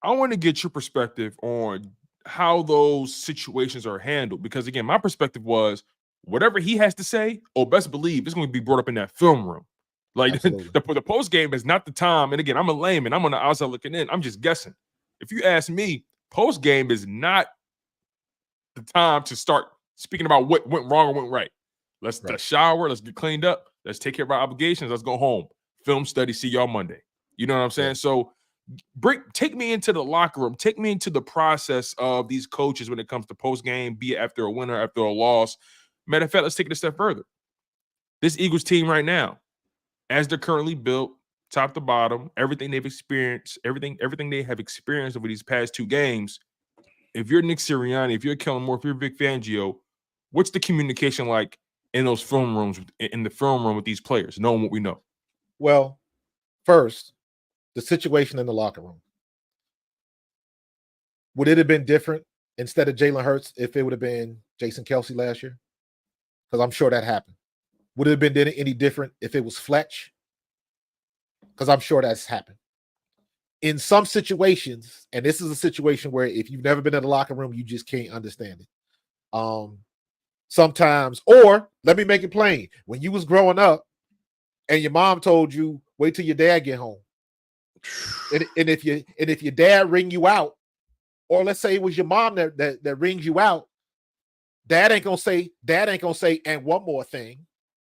I want to get your perspective on how those situations are handled. Because again, my perspective was whatever he has to say, best believe it's going to be brought up in that film room. Like the post game is not the time. And again, I'm a layman. I'm on the outside looking in. I'm just guessing. If you ask me, post game is not the time to start speaking about what went wrong or went right. Let's shower. Let's get cleaned up. Let's take care of our obligations. Let's go home. Film study. See y'all Monday. You know what I'm saying? Yeah. So take me into the locker room. Take me into the process of these coaches when it comes to post game, be it after a win or after a loss. Matter of fact, let's take it a step further. This Eagles team right now, as they're currently built, top to bottom, everything they've experienced, everything they have experienced over these past two games. If you're Nick Sirianni, if you're Kellen Moore, if you're Vic Fangio, what's the communication like in those film rooms, in the film room with these players, knowing what we know? Well, first, the situation in the locker room. Would it have been different instead of Jalen Hurts if it would have been Jason Kelce last year? Because I'm sure that happened. Would it have been any different if it was Fletch? Because I'm sure that's happened. In some situations, and this is a situation where if you've never been in the locker room, you just can't understand it. Sometimes, or let me make it plain. When you was growing up and your mom told you, wait till your dad get home. And if your dad ring you out, or let's say it was your mom that rings you out, dad ain't gonna say, and one more thing.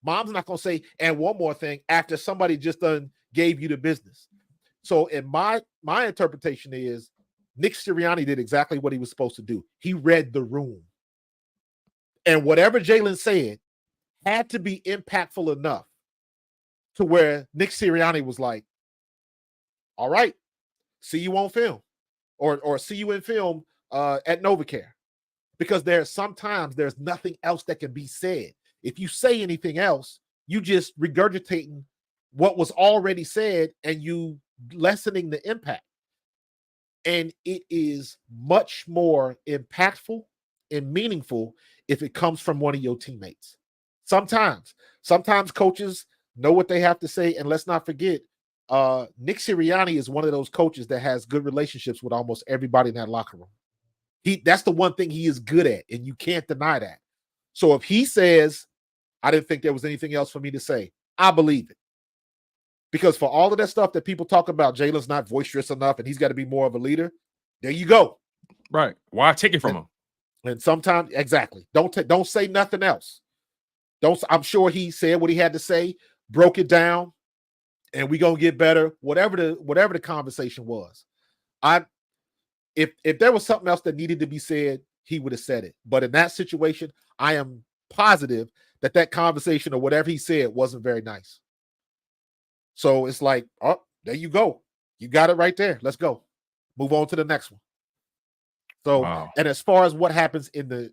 Mom's not gonna say, and one more thing after somebody just done gave you the business. So in my interpretation is Nick Sirianni did exactly what he was supposed to do. He read the room. And whatever Jalen said had to be impactful enough to where Nick Sirianni was like, all right, see you on film or see you in film at NovaCare. Because sometimes there's nothing else that can be said. If you say anything else, you just regurgitating what was already said and you lessening the impact. And it is much more impactful and meaningful if it comes from one of your teammates. Sometimes coaches know what they have to say. And let's not forget, Nick Sirianni is one of those coaches that has good relationships with almost everybody in that locker room. That's the one thing he is good at, and you can't deny that. So if he says, I didn't think there was anything else for me to say, I believe it. Because for all of that stuff that people talk about, Jalen's not boisterous enough and he's got to be more of a leader. There you go. Right. Why take it from him? And sometimes, exactly. Don't say nothing else. I'm sure he said what he had to say, broke it down, and we gonna get better. Whatever the conversation was. If there was something else that needed to be said, he would have said it. But in that situation, I am positive that conversation or whatever he said wasn't very nice. So it's like, oh, there you go. You got it right there. Let's go. Move on to the next one. So, wow. And as far as what happens in the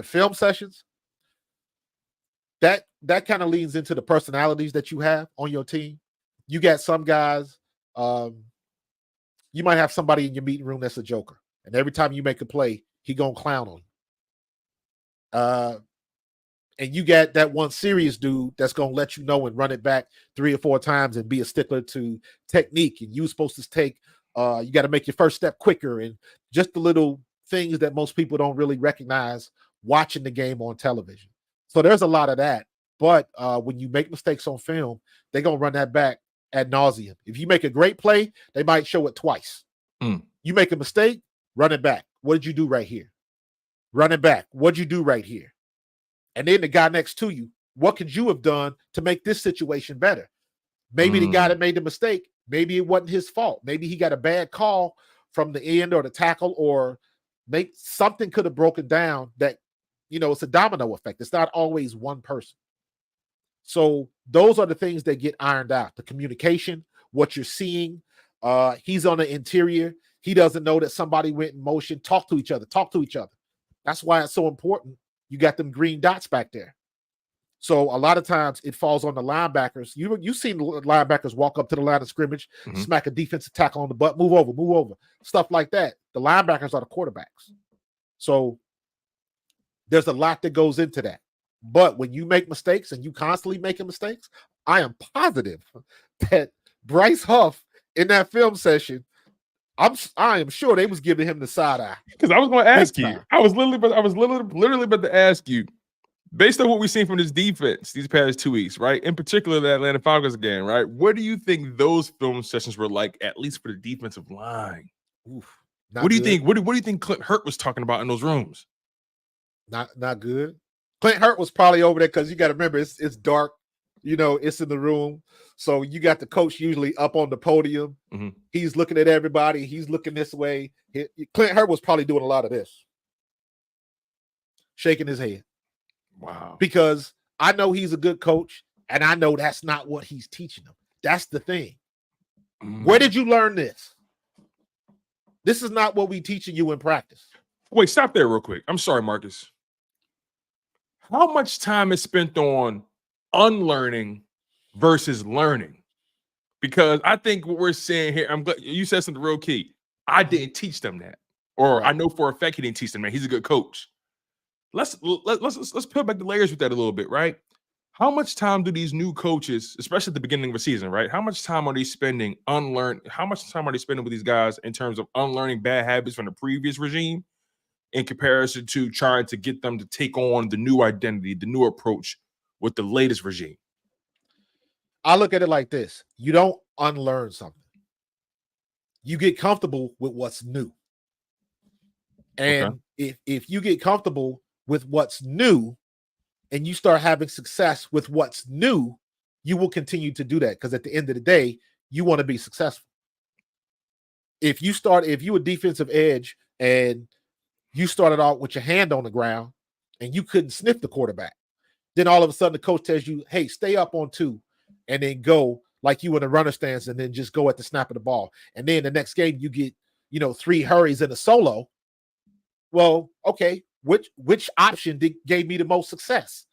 film sessions, that kind of leans into the personalities that you have on your team. You got some guys, you might have somebody in your meeting room that's a joker, and every time you make a play, he gonna clown on you. And you got that one serious dude that's gonna let you know and run it back 3 or 4 times and be a stickler to technique. And you're supposed to take, you got to make your first step quicker, and just the little things that most people don't really recognize watching the game on television. So there's a lot of that. But when you make mistakes on film, they're gonna run that back ad nauseum. If you make a great play, they might show it twice. You make a mistake, run it back. What did you do right here? Run it back. What'd you do right here? And then the guy next to you, what could you have done to make this situation better? Maybe the guy that made the mistake, maybe it wasn't his fault. Maybe he got a bad call from the end or the tackle, or something could have broken down that, it's a domino effect. It's not always one person. So those are the things that get ironed out. The communication, what you're seeing. He's on the interior. He doesn't know that somebody went in motion. Talk to each other. That's why it's so important. You got them green dots back there. So a lot of times it falls on the linebackers. You've seen the linebackers walk up to the line of scrimmage, smack a defensive tackle on the butt, move over, stuff like that. The linebackers are the quarterbacks. So there's a lot that goes into that. But when you make mistakes and you constantly making mistakes, I am positive that Bryce Huff in that film session, I am sure they was giving him the side eye. Because I was going to ask you. I was literally about to ask you, based on what we've seen from this defense these past 2 weeks, right? In particular, the Atlanta Falcons game, right? What do you think those film sessions were like, at least for the defensive line? What do you think? What do you think Clint Hurt was talking about in those rooms? Not good. Clint Hurt was probably over there because you got to remember it's dark. It's in the room. So you got the coach usually up on the podium. He's looking at everybody. He's looking this way. Clint Hurt was probably doing a lot of this, shaking his head. Wow. Because I know he's a good coach, and I know that's not what he's teaching them. That's the thing. Where did you learn this? This is not what we teaching you in practice. Wait, stop there real quick. I'm sorry, Marcus. How much time is spent on unlearning versus learning? Because I think what we're saying here, I'm glad you said something real key. I didn't teach them that, or right. I know for a fact he didn't teach them that. He's a good coach. Let's peel back the layers with that a little bit, right? How much time do these new coaches, especially at the beginning of a season, right? How much time are they spending How much time are they spending with these guys in terms of unlearning bad habits from the previous regime, in comparison to trying to get them to take on the new identity, the new approach with the latest regime? I look at it like this. You don't unlearn something. You get comfortable with what's new. And if you get comfortable with what's new and you start having success with what's new, you will continue to do that, because at the end of the day, you want to be successful. If you a defensive edge and you started out with your hand on the ground and you couldn't sniff the quarterback, then all of a sudden the coach tells you, hey, stay up on 2 and then go like you in the runner stance and then just go at the snap of the ball. And then the next game you get, 3 hurries and a solo. Well, okay, which option gave me the most success?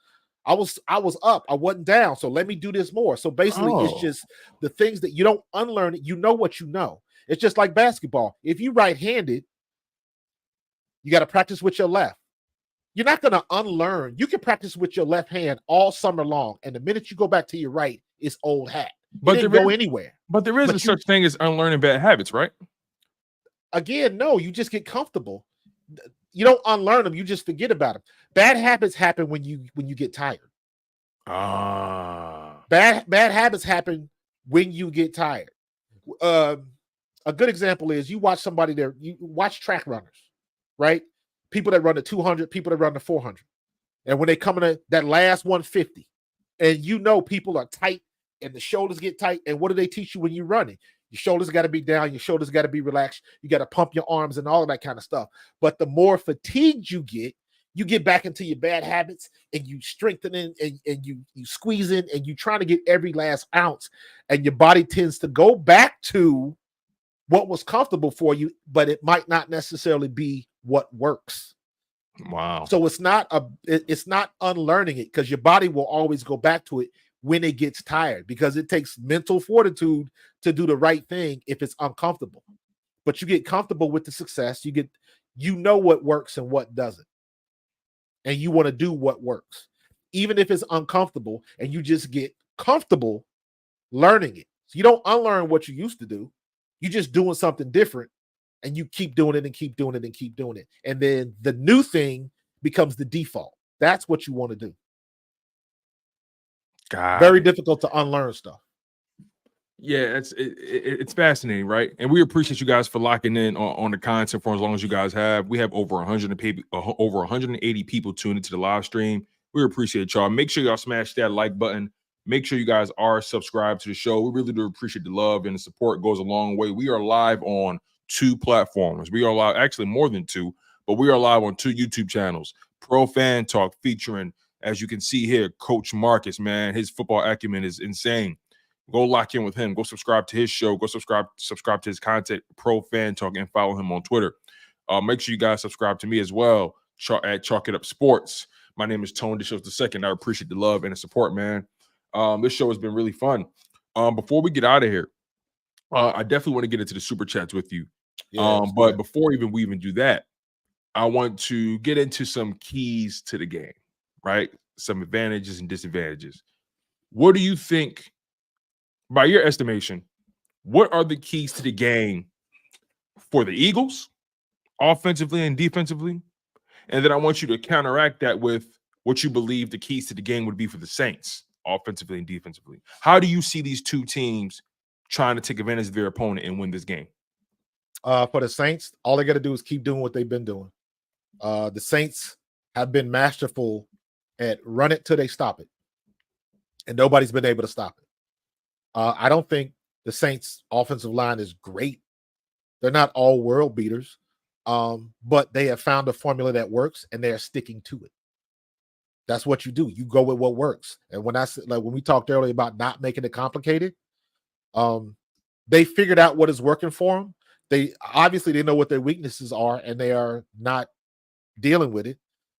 I was up, I wasn't down, so let me do this more. So basically, It's just the things that you don't unlearn it. You know what you know. It's just like basketball. If you right-handed, you got to practice with your left. You're not going to unlearn. You can practice with your left hand all summer long, and the minute you go back to your right, it's old hat. But it didn't go anywhere. But there isn't such thing as unlearning bad habits, right? Again, no. You just get comfortable. You don't unlearn them. You just forget about them. Bad habits happen when you get tired. Bad habits happen when you get tired. A good example is you watch somebody there. You watch track runners, right? People that run the 200, people that run the 400. And when they come in that last 150, and people are tight and the shoulders get tight. And what do they teach you when you're running? Your shoulders got to be down. Your shoulders got to be relaxed. You got to pump your arms and all of that kind of stuff. But the more fatigued you get, you get back into your bad habits and you strengthen it and you squeeze in and you trying to get every last ounce, and your body tends to go back to what was comfortable for you, but it might not necessarily be what works. Wow. So it's not unlearning it, because your body will always go back to it when it gets tired, because it takes mental fortitude to do the right thing if it's uncomfortable. But you get comfortable with the success, you know what works and what doesn't. And you want to do what works, even if it's uncomfortable, and you just get comfortable learning it. So you don't unlearn what you used to do. You're just doing something different, and you keep doing it and keep doing it and keep doing it. And then the new thing becomes the default. That's what you want to do. Very difficult to unlearn stuff. Yeah, it's fascinating, right? And we appreciate you guys for locking in on the content for as long as you guys have. We have over 180 people tuned into the live stream. We appreciate y'all. Make sure y'all smash that like button. Make sure you guys are subscribed to the show. We really do appreciate the love, and the support goes a long way. We are live on 2 platforms. We are live, actually more than 2, but we are live on 2 YouTube channels. Pro Fan Talk, featuring, as you can see here, Coach Marcus, man. His football acumen is insane. Go lock in with him. Go subscribe to his show. Go subscribe to his content, Pro Fan Talk, and follow him on Twitter. Make sure you guys subscribe to me as well at Chalk It Up Sports. My name is Tone Shows the Second. I appreciate the love and the support, man. This show has been really fun. Before we get out of here, I definitely want to get into the super chats with you. But before we even do that, I want to get into some keys to the game, right? Some advantages and disadvantages. What do you think? By your estimation, what are the keys to the game for the Eagles, offensively and defensively? And then I want you to counteract that with what you believe the keys to the game would be for the Saints, offensively and defensively. How do you see these two teams trying to take advantage of their opponent and win this game? For the Saints, all they got to do is keep doing what they've been doing. The Saints have been masterful at run it till they stop it, and nobody's been able to stop it. I don't think the Saints' offensive line is great. They're not all world beaters, but they have found a formula that works, and they are sticking to it. That's what you do. You go with what works. And when we talked earlier about not making it complicated, they figured out what is working for them. They know what their weaknesses are, and they are not dealing with it.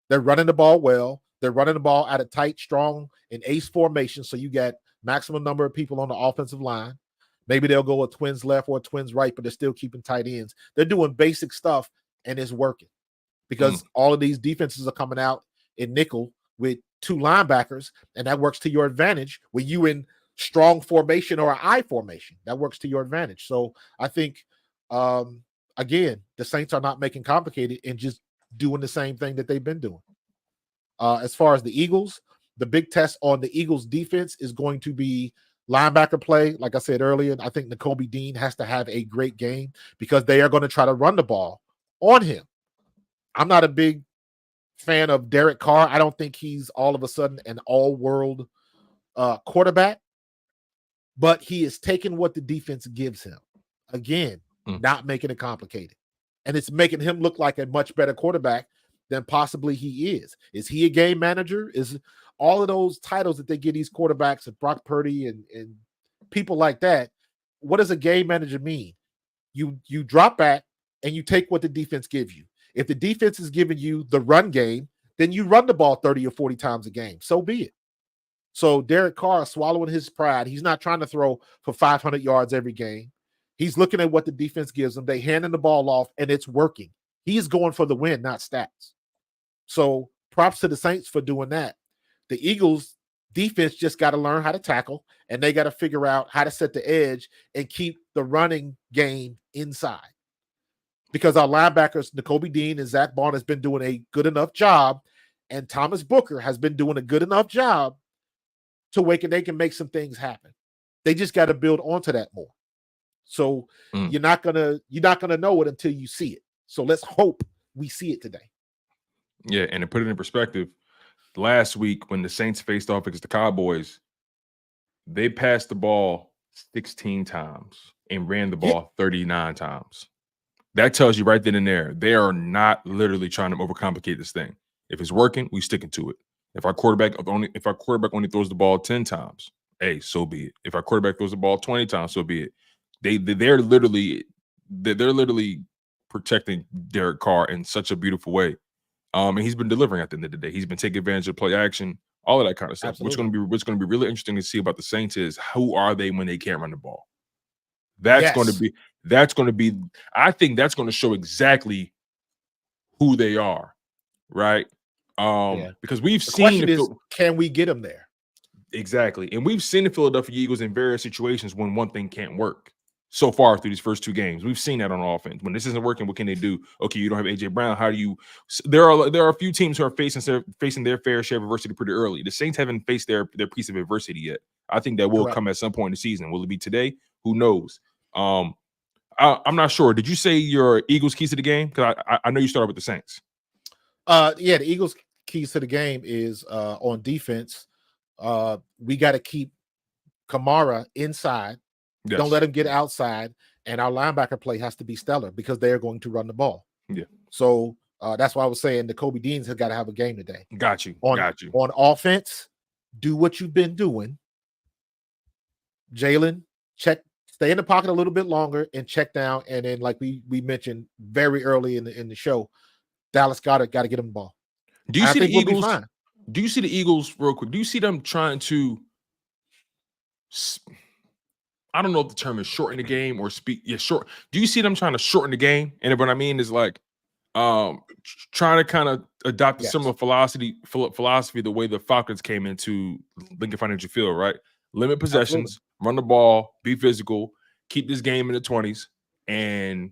They're running the ball well. They're running the ball at a tight, strong, and ace formation. So you got maximum number of people on the offensive line. Maybe they'll go a twins left or a twins right, but they're still keeping tight ends. They're doing basic stuff, and it's working because all of these defenses are coming out in nickel with 2 linebackers, and that works to your advantage when you in strong formation or I formation. That works to your advantage. So I think, again, the Saints are not making complicated and just doing the same thing that they've been doing. As far as the Eagles, the big test on the Eagles defense is going to be linebacker play. Like I said earlier, I think Nakobe Dean has to have a great game because they are going to try to run the ball on him. I'm not a big fan of Derek Carr. I don't think he's all of a sudden an all-world quarterback, but he is taking what the defense gives him. Again, not making it complicated. And it's making him look like a much better quarterback than possibly he is. Is he a game manager? Is all of those titles that they give these quarterbacks and Brock Purdy and people like that, what does a game manager mean? You drop back and you take what the defense gives you. If the defense is giving you the run game, then you run the ball 30 or 40 times a game. So be it. So Derek Carr is swallowing his pride. He's not trying to throw for 500 yards every game. He's looking at what the defense gives him. They handing the ball off, and it's working. He's going for the win, not stats. So props to the Saints for doing that. The Eagles defense just got to learn how to tackle, and they got to figure out how to set the edge and keep the running game inside. Because our linebackers, Nakobe Dean and Zach Bond, has been doing a good enough job, and Thomas Booker has been doing a good enough job to where they can make some things happen. They just got to build onto that more. So you're not gonna know it until you see it. So let's hope we see it today. Yeah, and to put it in perspective, last week when the Saints faced off against the Cowboys, they passed the ball 16 times and ran the ball 39 times. That tells you right then and there, they are not literally trying to overcomplicate this thing. If it's working, we sticking to it. If our quarterback only throws the ball 10 times, hey, so be it. If our quarterback throws the ball 20 times, so be it. They're literally protecting Derek Carr in such a beautiful way. And he's been delivering at the end of the day. He's been taking advantage of play action, all of that kind of stuff. Absolutely. What's going to be really interesting to see about the Saints is who are they when they can't run the ball. That's going to be. I think that's going to show exactly who they are, right? Because we've the seen question is, can we get them there? Exactly. And we've seen the Philadelphia Eagles in various situations when one thing can't work. So far through these first 2 games, we've seen that on offense. When this isn't working, what can they do? Okay, you don't have AJ Brown. How do you? There are a few teams who are facing their fair share of adversity pretty early. The Saints haven't faced their piece of adversity yet. I think that will come at some point in the season. Will it be today? Who knows? I'm not sure. Did you say your Eagles keys to the game? Because I know you started with the Saints. The Eagles keys to the game is on defense. We got to keep Kamara inside. Yes. Don't let him get outside, and our linebacker play has to be stellar because they're going to run the ball. Yeah. So that's why I was saying the Kobe Deans have got to have a game today. Got you. On offense, do what you've been doing. Jalen, stay in the pocket a little bit longer and check down. And then, like we mentioned very early in the show, Dallas got to get him the ball. Do you see the Eagles? Do you see the Eagles real quick? Do you see them trying to? I don't know if the term is shorten the game or speak. Yeah, short. Do you see them trying to shorten the game? And what I mean is like trying to kind of adopt a similar philosophy the way the Falcons came into Lincoln Financial Field, right? Limit possessions, run the ball, be physical, keep this game in the 20s, and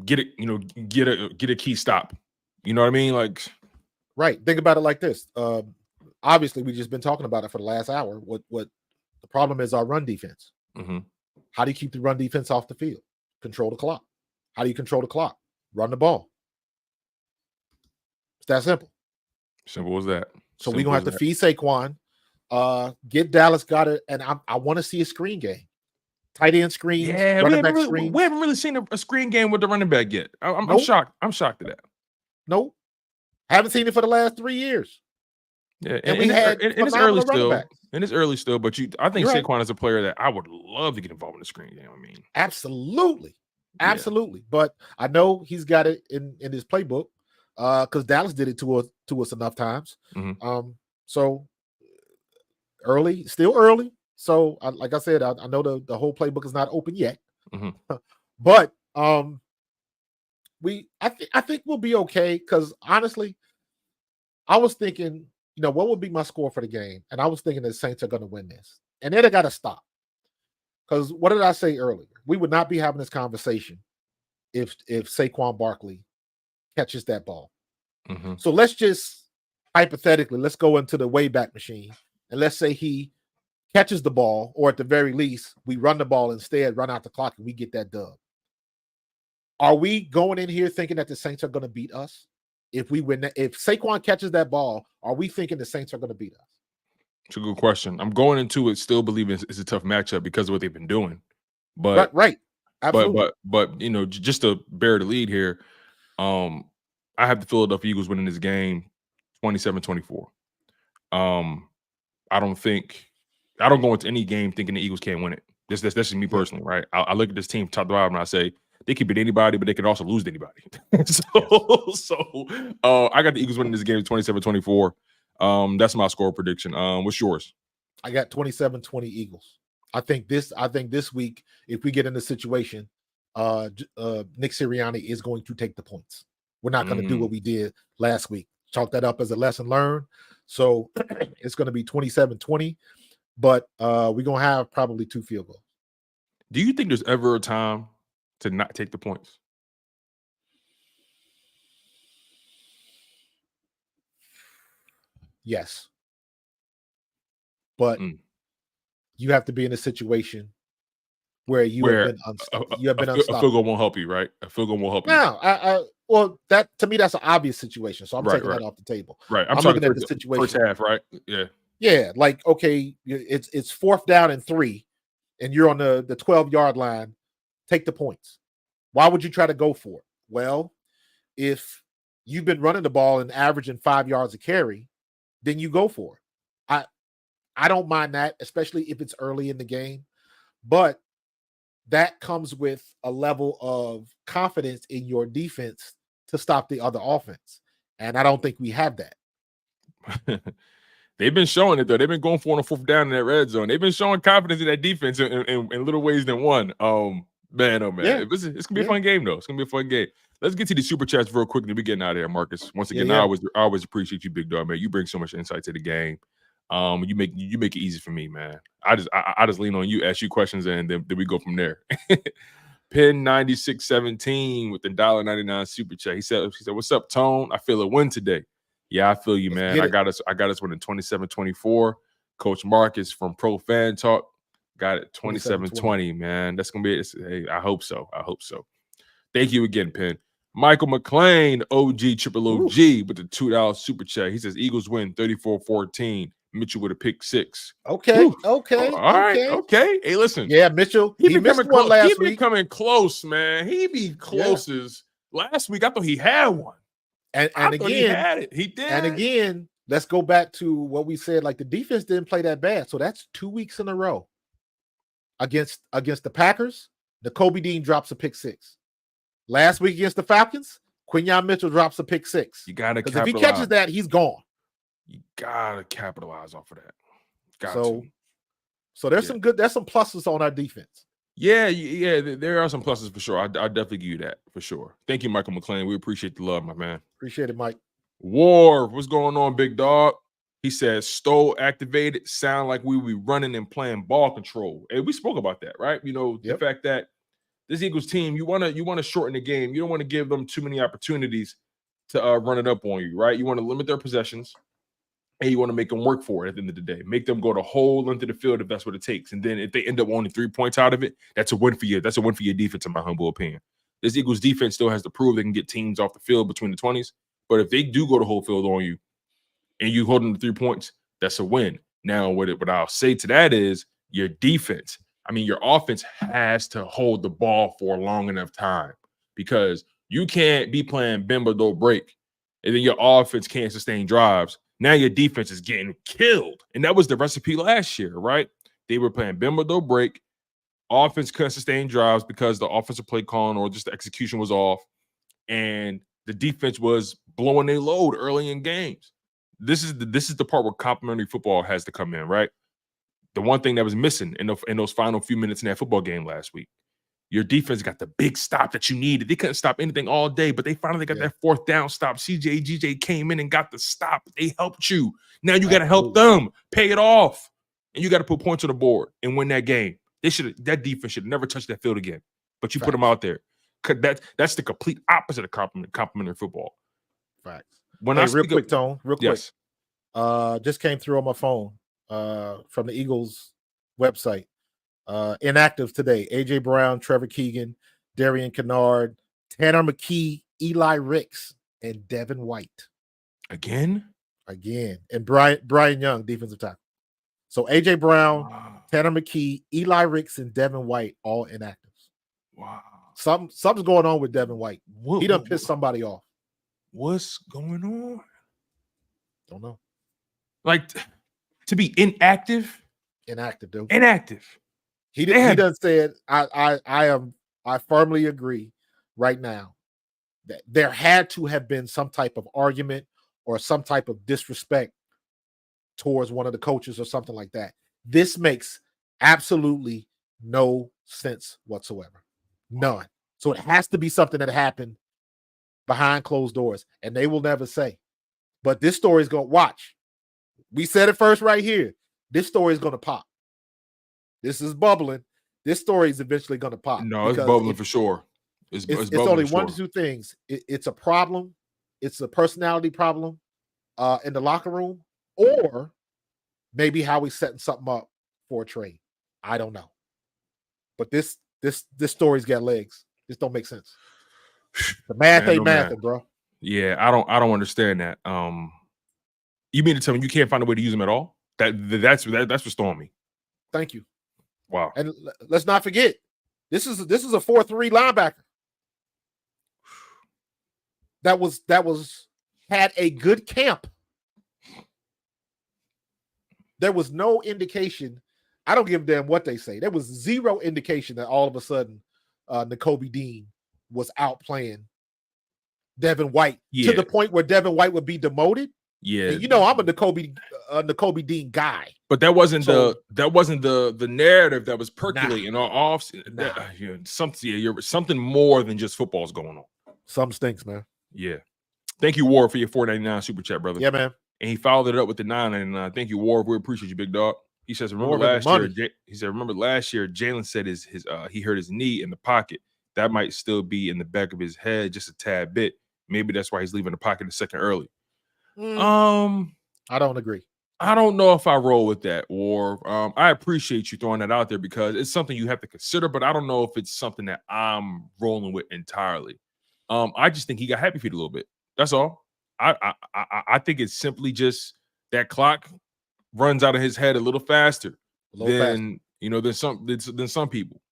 get a key stop. You know what I mean? Like, right. Think about it like this. Obviously, we've just been talking about it for the last hour. What the problem is our run defense. Mm-hmm. How do you keep the run defense off the field? Control the clock. How do you control the clock? Run the ball. It's that simple. Simple as that. So we're going to have to feed Saquon. Get Dallas got it. And I want to see a screen game. Tight end screen. Yeah, we haven't really seen a screen game with the running back yet. I'm shocked. I'm shocked at that. Nope. Haven't seen it for the last 3 years. Yeah, and it's early still. And it's early still, but I think Saquon is a player that I would love to get involved in the screen game. I mean, absolutely. Yeah. But I know he's got it in his playbook because Dallas did it to us enough times. Mm-hmm. So still early. So like I said, I know the whole playbook is not open yet, mm-hmm. but I think we'll be okay because honestly, I was thinking, what would be my score for the game? And I was thinking the Saints are going to win this. And then they got to stop. Because what did I say earlier? We would not be having this conversation if Saquon Barkley catches that ball. Mm-hmm. So let's just, hypothetically, let's go into the Wayback Machine. And let's say he catches the ball, or at the very least, we run the ball instead, run out the clock, and we get that dub. Are we going in here thinking that the Saints are going to beat us? If Saquon catches that ball, are we thinking the Saints are going to beat us? It's a good question. I'm going into it still believing it's a tough matchup because of what they've been doing. But right. Absolutely. But just to bear the lead here, I have the Philadelphia Eagles winning this game 27-24. I don't go into any game thinking the Eagles can't win it. That's just me personally, right? I look at this team top to bottom and I say, they could beat anybody, but they could also lose to anybody. I got the Eagles winning this game 27-24. That's my score prediction. What's yours? I got 27-20 Eagles. I think this week, if we get in the situation, Nick Sirianni is going to take the points. We're not going to do what we did last week. Chalk that up as a lesson learned. So it's going to be 27-20, but we're going to have probably 2 field goals. Do you think there's ever a time to not take the points? Yes. But you have to be in a situation where you have been unstoppable. A field goal won't help you, right? A field goal won't help you. No, well, that to me, that's an obvious situation. So I'm taking that off the table. Right. I'm looking at the situation. First half, right? Yeah. Yeah. Like, okay, it's 4th down and 3, and you're on the 12-yard line. Take the points. Why would you try to go for it? Well, if you've been running the ball and averaging 5 yards a carry, then you go for it. I don't mind that, especially if it's early in the game, but that comes with a level of confidence in your defense to stop the other offense. And I don't think we have that. They've been showing it, though. They've been going for on a 4th down in that red zone. They've been showing confidence in that defense in little ways than one. Man, oh, man. Yeah. It's going to be a fun game, though. It's going to be a fun game. Let's get to the super chats real quick and we're getting out of here, Marcus. Once again, I always appreciate you, big dog, man. You bring so much insight to the game. You make it easy for me, man. I just lean on you, ask you questions, and then we go from there. Pin 9617 with the $1.99 super chat. He said, "What's up, Tone? I feel a win today." Yeah, I feel you, man. I got us winning 27-24. Coach Marcus from Pro Fan Talk got it 27-20, man. That's gonna be it. Hey, I hope so. Thank you again, Pin. Michael McLean, OG Triple OG with the $2 super chat. He says Eagles win 34-14. Mitchell with a pick 6. Okay. All right. Hey, listen. Yeah, Mitchell. He missed one last week. He be coming close, man. He be closest. Last week, I thought he had one. And again, he had it. He did. And again, let's go back to what we said. Like the defense didn't play that bad, so that's 2 weeks in a row against the Packers. Nakobe Dean drops a pick 6. Last week against the Falcons, Quinyon Mitchell drops a pick 6. You gotta capitalize. If he catches that, he's gone. You gotta capitalize off of that. So there's some pluses on our defense. Yeah, there are some pluses for sure. I definitely give you that for sure. Thank you, Michael McLean. We appreciate the love, my man. Appreciate it, Mike. War, what's going on, big dog? He says, Stowe activated, sound like we be running and playing ball control. And we spoke about that, right? You know, the fact that this Eagles team, you want to shorten the game. You don't want to give them too many opportunities to run it up on you, right? You want to limit their possessions. And you want to make them work for it at the end of the day. Make them go the whole length of the field if that's what it takes. And then if they end up only 3 points out of it, that's a win for you. That's a win for your defense, in my humble opinion. This Eagles defense still has to prove they can get teams off the field between the 20s. But if they do go the whole field on you and you hold them to 3 points, that's a win. Now, what I'll say to that is your defense. I mean, your offense has to hold the ball for a long enough time because you can't be playing bend but don't break. And then your offense can't sustain drives. Now your defense is getting killed. And that was the recipe last year, right? They were playing bend but don't break. Offense couldn't sustain drives because the offensive play calling or just the execution was off. And the defense was blowing their load early in games. This is the part where complementary football has to come in, right? The one thing that was missing in those final few minutes in that football game last week. Your defense got the big stop that you needed. They couldn't stop anything all day, but they finally got that 4th down stop. GJ came in and got the stop. They helped you. Now you got to help them pay it off, and you got to put points on the board and win that game. That defense should never touch that field again. But you put them out there. That's the complete opposite of complementary football. Facts. Real quick, Tone. Real quick. Yes. Just came through on my phone from the Eagles website. Inactive today: AJ Brown, Trevor Keegan, Darian Kennard, Tanner McKee, Eli Ricks, and Devin White. Again, and Brian Young, defensive tackle. So AJ Brown, Tanner McKee, Eli Ricks, and Devin White, all inactives. Wow. Something's going on with Devin White. He done pissed somebody off. What's going on? Don't know. Like to be inactive. Inactive, dude. Inactive. He done said, I firmly agree right now that there had to have been some type of argument or some type of disrespect towards one of the coaches or something like that. This makes absolutely no sense whatsoever. None. So it has to be something that happened behind closed doors, and they will never say. But this story is going to watch. We said it first right here. This story is going to pop. This is bubbling. This story is eventually going to pop. No, it's bubbling for sure. It's only one to two things. It's a problem. It's a personality problem in the locker room, or maybe how he's setting something up for a trade. I don't know. But this story's got legs. This don't make sense. The math ain't mathing, bro. Yeah, I don't understand that. You mean to tell me you can't find a way to use them at all? That's what's throwing me. Thank you. Wow. And let's not forget, this is a 4-3 linebacker. that had a good camp. There was no indication. I don't give a damn what they say. There was zero indication that all of a sudden Nakobe Dean was out playing Devin White to the point where Devin White would be demoted. Yeah, and I'm a Nakobe Dean guy, but that wasn't the narrative that was percolating off. Something more than just football's going on. Something stinks, man. Yeah, thank you, Ward, for your $4.99 super chat, brother. Yeah, man. And he followed it up with the $9.99. Thank you, Ward. We appreciate you, big dog. He says, remember last year, Jalen said he hurt his knee in the pocket. That might still be in the back of his head just a tad bit. Maybe that's why he's leaving the pocket a second early. I don't agree. I don't know if I roll with that, or I appreciate you throwing that out there because it's something you have to consider, but I don't know if it's something that I'm rolling with entirely. I just think he got happy feet a little bit. That's all. I think it's simply just that clock runs out of his head a little faster than some people.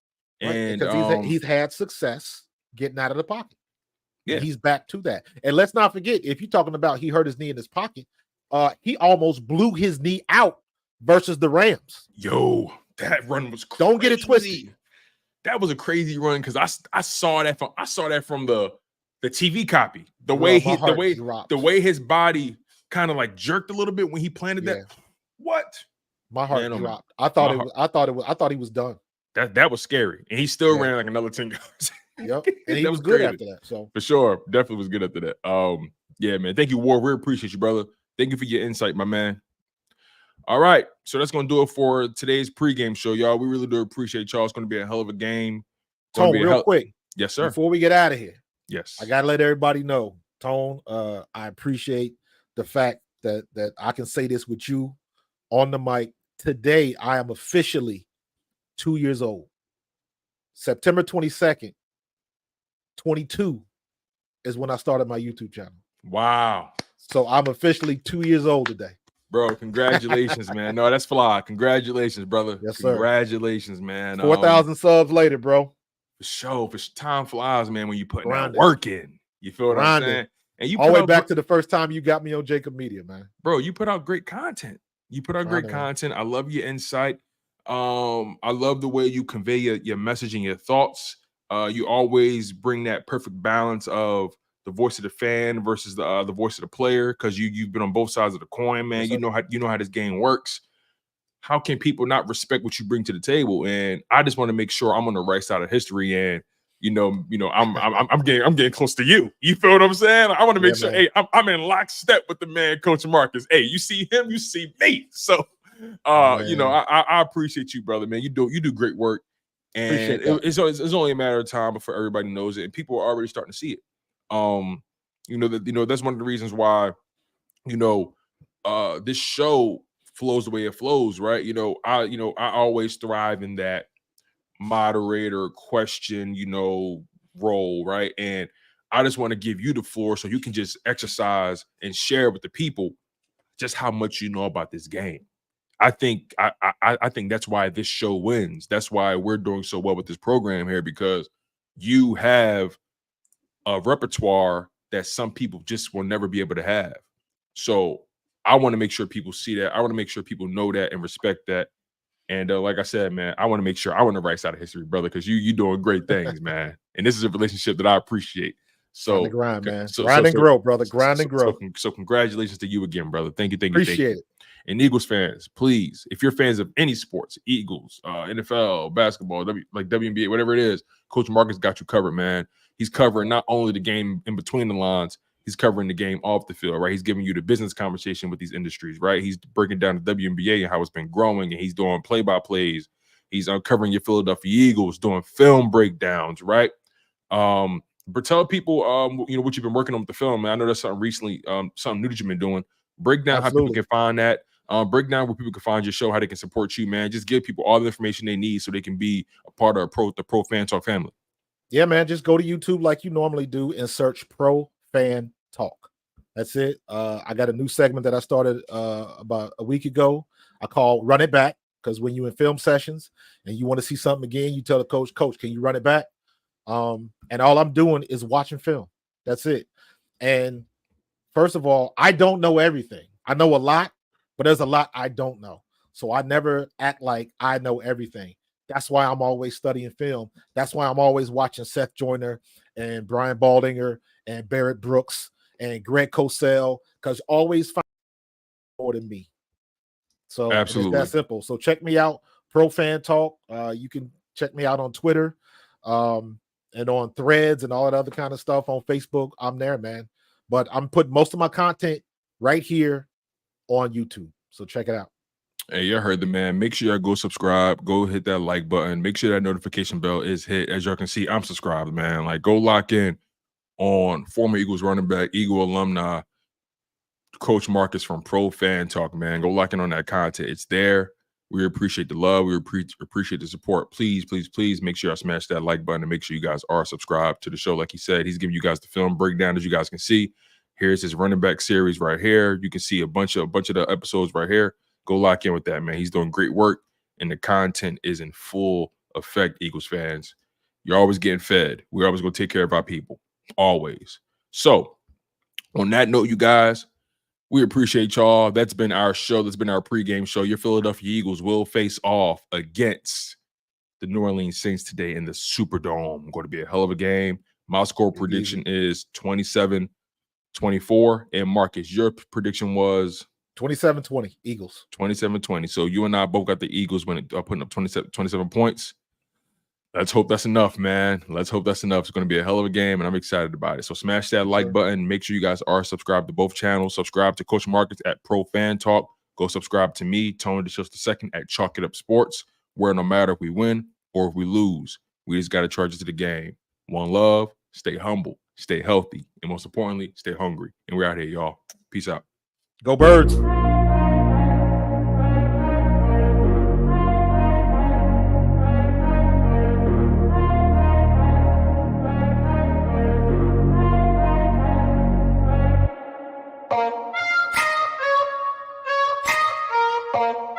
Right, and because he's had success getting out of the pocket. Yeah, he's back to that. And let's not forget, if you're talking about he hurt his knee in his pocket, he almost blew his knee out versus the Rams. Yo, that run was crazy. Don't get it twisted. That was a crazy run because I saw that from the TV copy. The way his body kind of like jerked a little bit when he planted that. What? My heart dropped. I thought he was done. That was scary. And he still ran like another 10 yards. Yep. And he was good after that. So for sure. Definitely was good after that. Yeah, man. Thank you, Ward. We appreciate you, brother. Thank you for your insight, my man. All right. So that's going to do it for today's pregame show, y'all. We really do appreciate y'all. It's going to be a hell of a game. Tone, real quick. Yes, sir. Before we get out of here. Yes. I got to let everybody know, Tone, I appreciate the fact that I can say this with you on the mic. Today, I am officially 2 years old. September 22nd, 22 is when I started my YouTube channel. Wow. So I'm officially 2 years old today. Bro, congratulations, man. No, that's fly. Congratulations, brother. Yes, sir. Congratulations, man. 4,000 subs later, bro. For sure. Time flies, man, when you putting that work in. You feel what I'm saying? And you all the way back to the first time you got me on Jacob Media, man. Bro, you put out great content. I love your insight. I love the way you convey your message and your thoughts. You always bring that perfect balance of the voice of the fan versus the voice of the player, because you've been on both sides of the coin, man. Yes, you know how this game works. How can people not respect what you bring to the table? And I just want to make sure I'm on the right side of history, and I'm getting close to you. You feel what I'm saying? I want to make sure, man. Hey, I'm in lockstep with the man, Coach Marcus. Hey, you see him, you see me. So I appreciate you, brother, man. You do great work. And it's only a matter of time before everybody knows it, and people are already starting to see it. That's one of the reasons why this show flows the way it flows, right? I always thrive in that moderator question role, right? And I just want to give you the floor so you can just exercise and share with the people just how much you know about this game. I think that's why this show wins. That's why we're doing so well with this program here, because you have a repertoire that some people just will never be able to have. So I want to make sure people see that. I want to make sure people know that and respect that. And like I said, man, I want to make sure I'm on the right side of history, brother, because you doing great things, man. And this is a relationship that I appreciate. So grind, man. Grind and grow, brother. Grind and grow. So congratulations to you again, brother. Thank you. Appreciate it. And Eagles fans, please, if you're fans of any sports, Eagles, NFL, basketball, WNBA, whatever it is, Coach Marcus got you covered, man. He's covering not only the game in between the lines, he's covering the game off the field, right? He's giving you the business conversation with these industries, right? He's breaking down the WNBA and how it's been growing, and he's doing play-by-plays. He's uncovering your Philadelphia Eagles, doing film breakdowns, right? But tell people, what you've been working on with the film, man. I know that's something recently, something new that you've been doing. Break down how people can find that. Break down where people can find your show, how they can support you, man. Just give people all the information they need so they can be a part of the Pro Fan Talk family. Yeah, man. Just go to YouTube like you normally do and search Pro Fan Talk. That's it. I got a new segment that I started about a week ago. I call Run It Back, because when you're in film sessions and you want to see something again, you tell the coach, can you run it back? And all I'm doing is watching film. That's it. And first of all, I don't know everything. I know a lot, but there's a lot I don't know. So I never act like I know everything. That's why I'm always studying film. That's why I'm always watching Seth Joyner and Brian Baldinger and Barrett Brooks and Greg Cosell, because always find more than me. So it's Absolutely. that simple. So check me out, Pro Fan Talk. You can check me out on Twitter and on Threads and all that other kind of stuff on Facebook. I'm there, man. But I'm putting most of my content right here on YouTube. So check it out. Hey, you heard the man. Make sure y'all go subscribe. Go hit that like button. Make sure that notification bell is hit. As y'all can see, I'm subscribed, man. Like, go lock in on former Eagles running back, Eagle alumni, Coach Marcus from Pro Fan Talk, man. Go lock in on that content. It's there. We appreciate the love. We appreciate the support. Please, please, please make sure y'all smash that like button and make sure you guys are subscribed to the show. Like he said, he's giving you guys the film breakdown, as you guys can see. Here's his running back series right here. You can see a bunch of the episodes right here. Go lock in with that, man. He's doing great work, and the content is in full effect, Eagles fans. You're always getting fed. We're always going to take care of our people, always. So, on that note, you guys, we appreciate y'all. That's been our show. That's been our pregame show. Your Philadelphia Eagles will face off against the New Orleans Saints today in the Superdome. Going to be a hell of a game. My score prediction is 27-24. And Marcus, your prediction was 27-20 Eagles. 27-20. So you and I both got the Eagles putting up 27 points. Let's hope that's enough, man. Let's hope that's enough. It's going to be a hell of a game, and I'm excited about it. So smash that like button. Make sure you guys are subscribed to both channels. Subscribe to Coach Marcus at Pro Fan Talk. Go subscribe to me, Tony DeShields II, at Chalk It Up Sports, where no matter if we win or if we lose, we just got to charge it to the game. One love, stay humble, stay healthy, and most importantly, stay hungry. And we're out here, y'all. Peace out. Go Birds. Oh.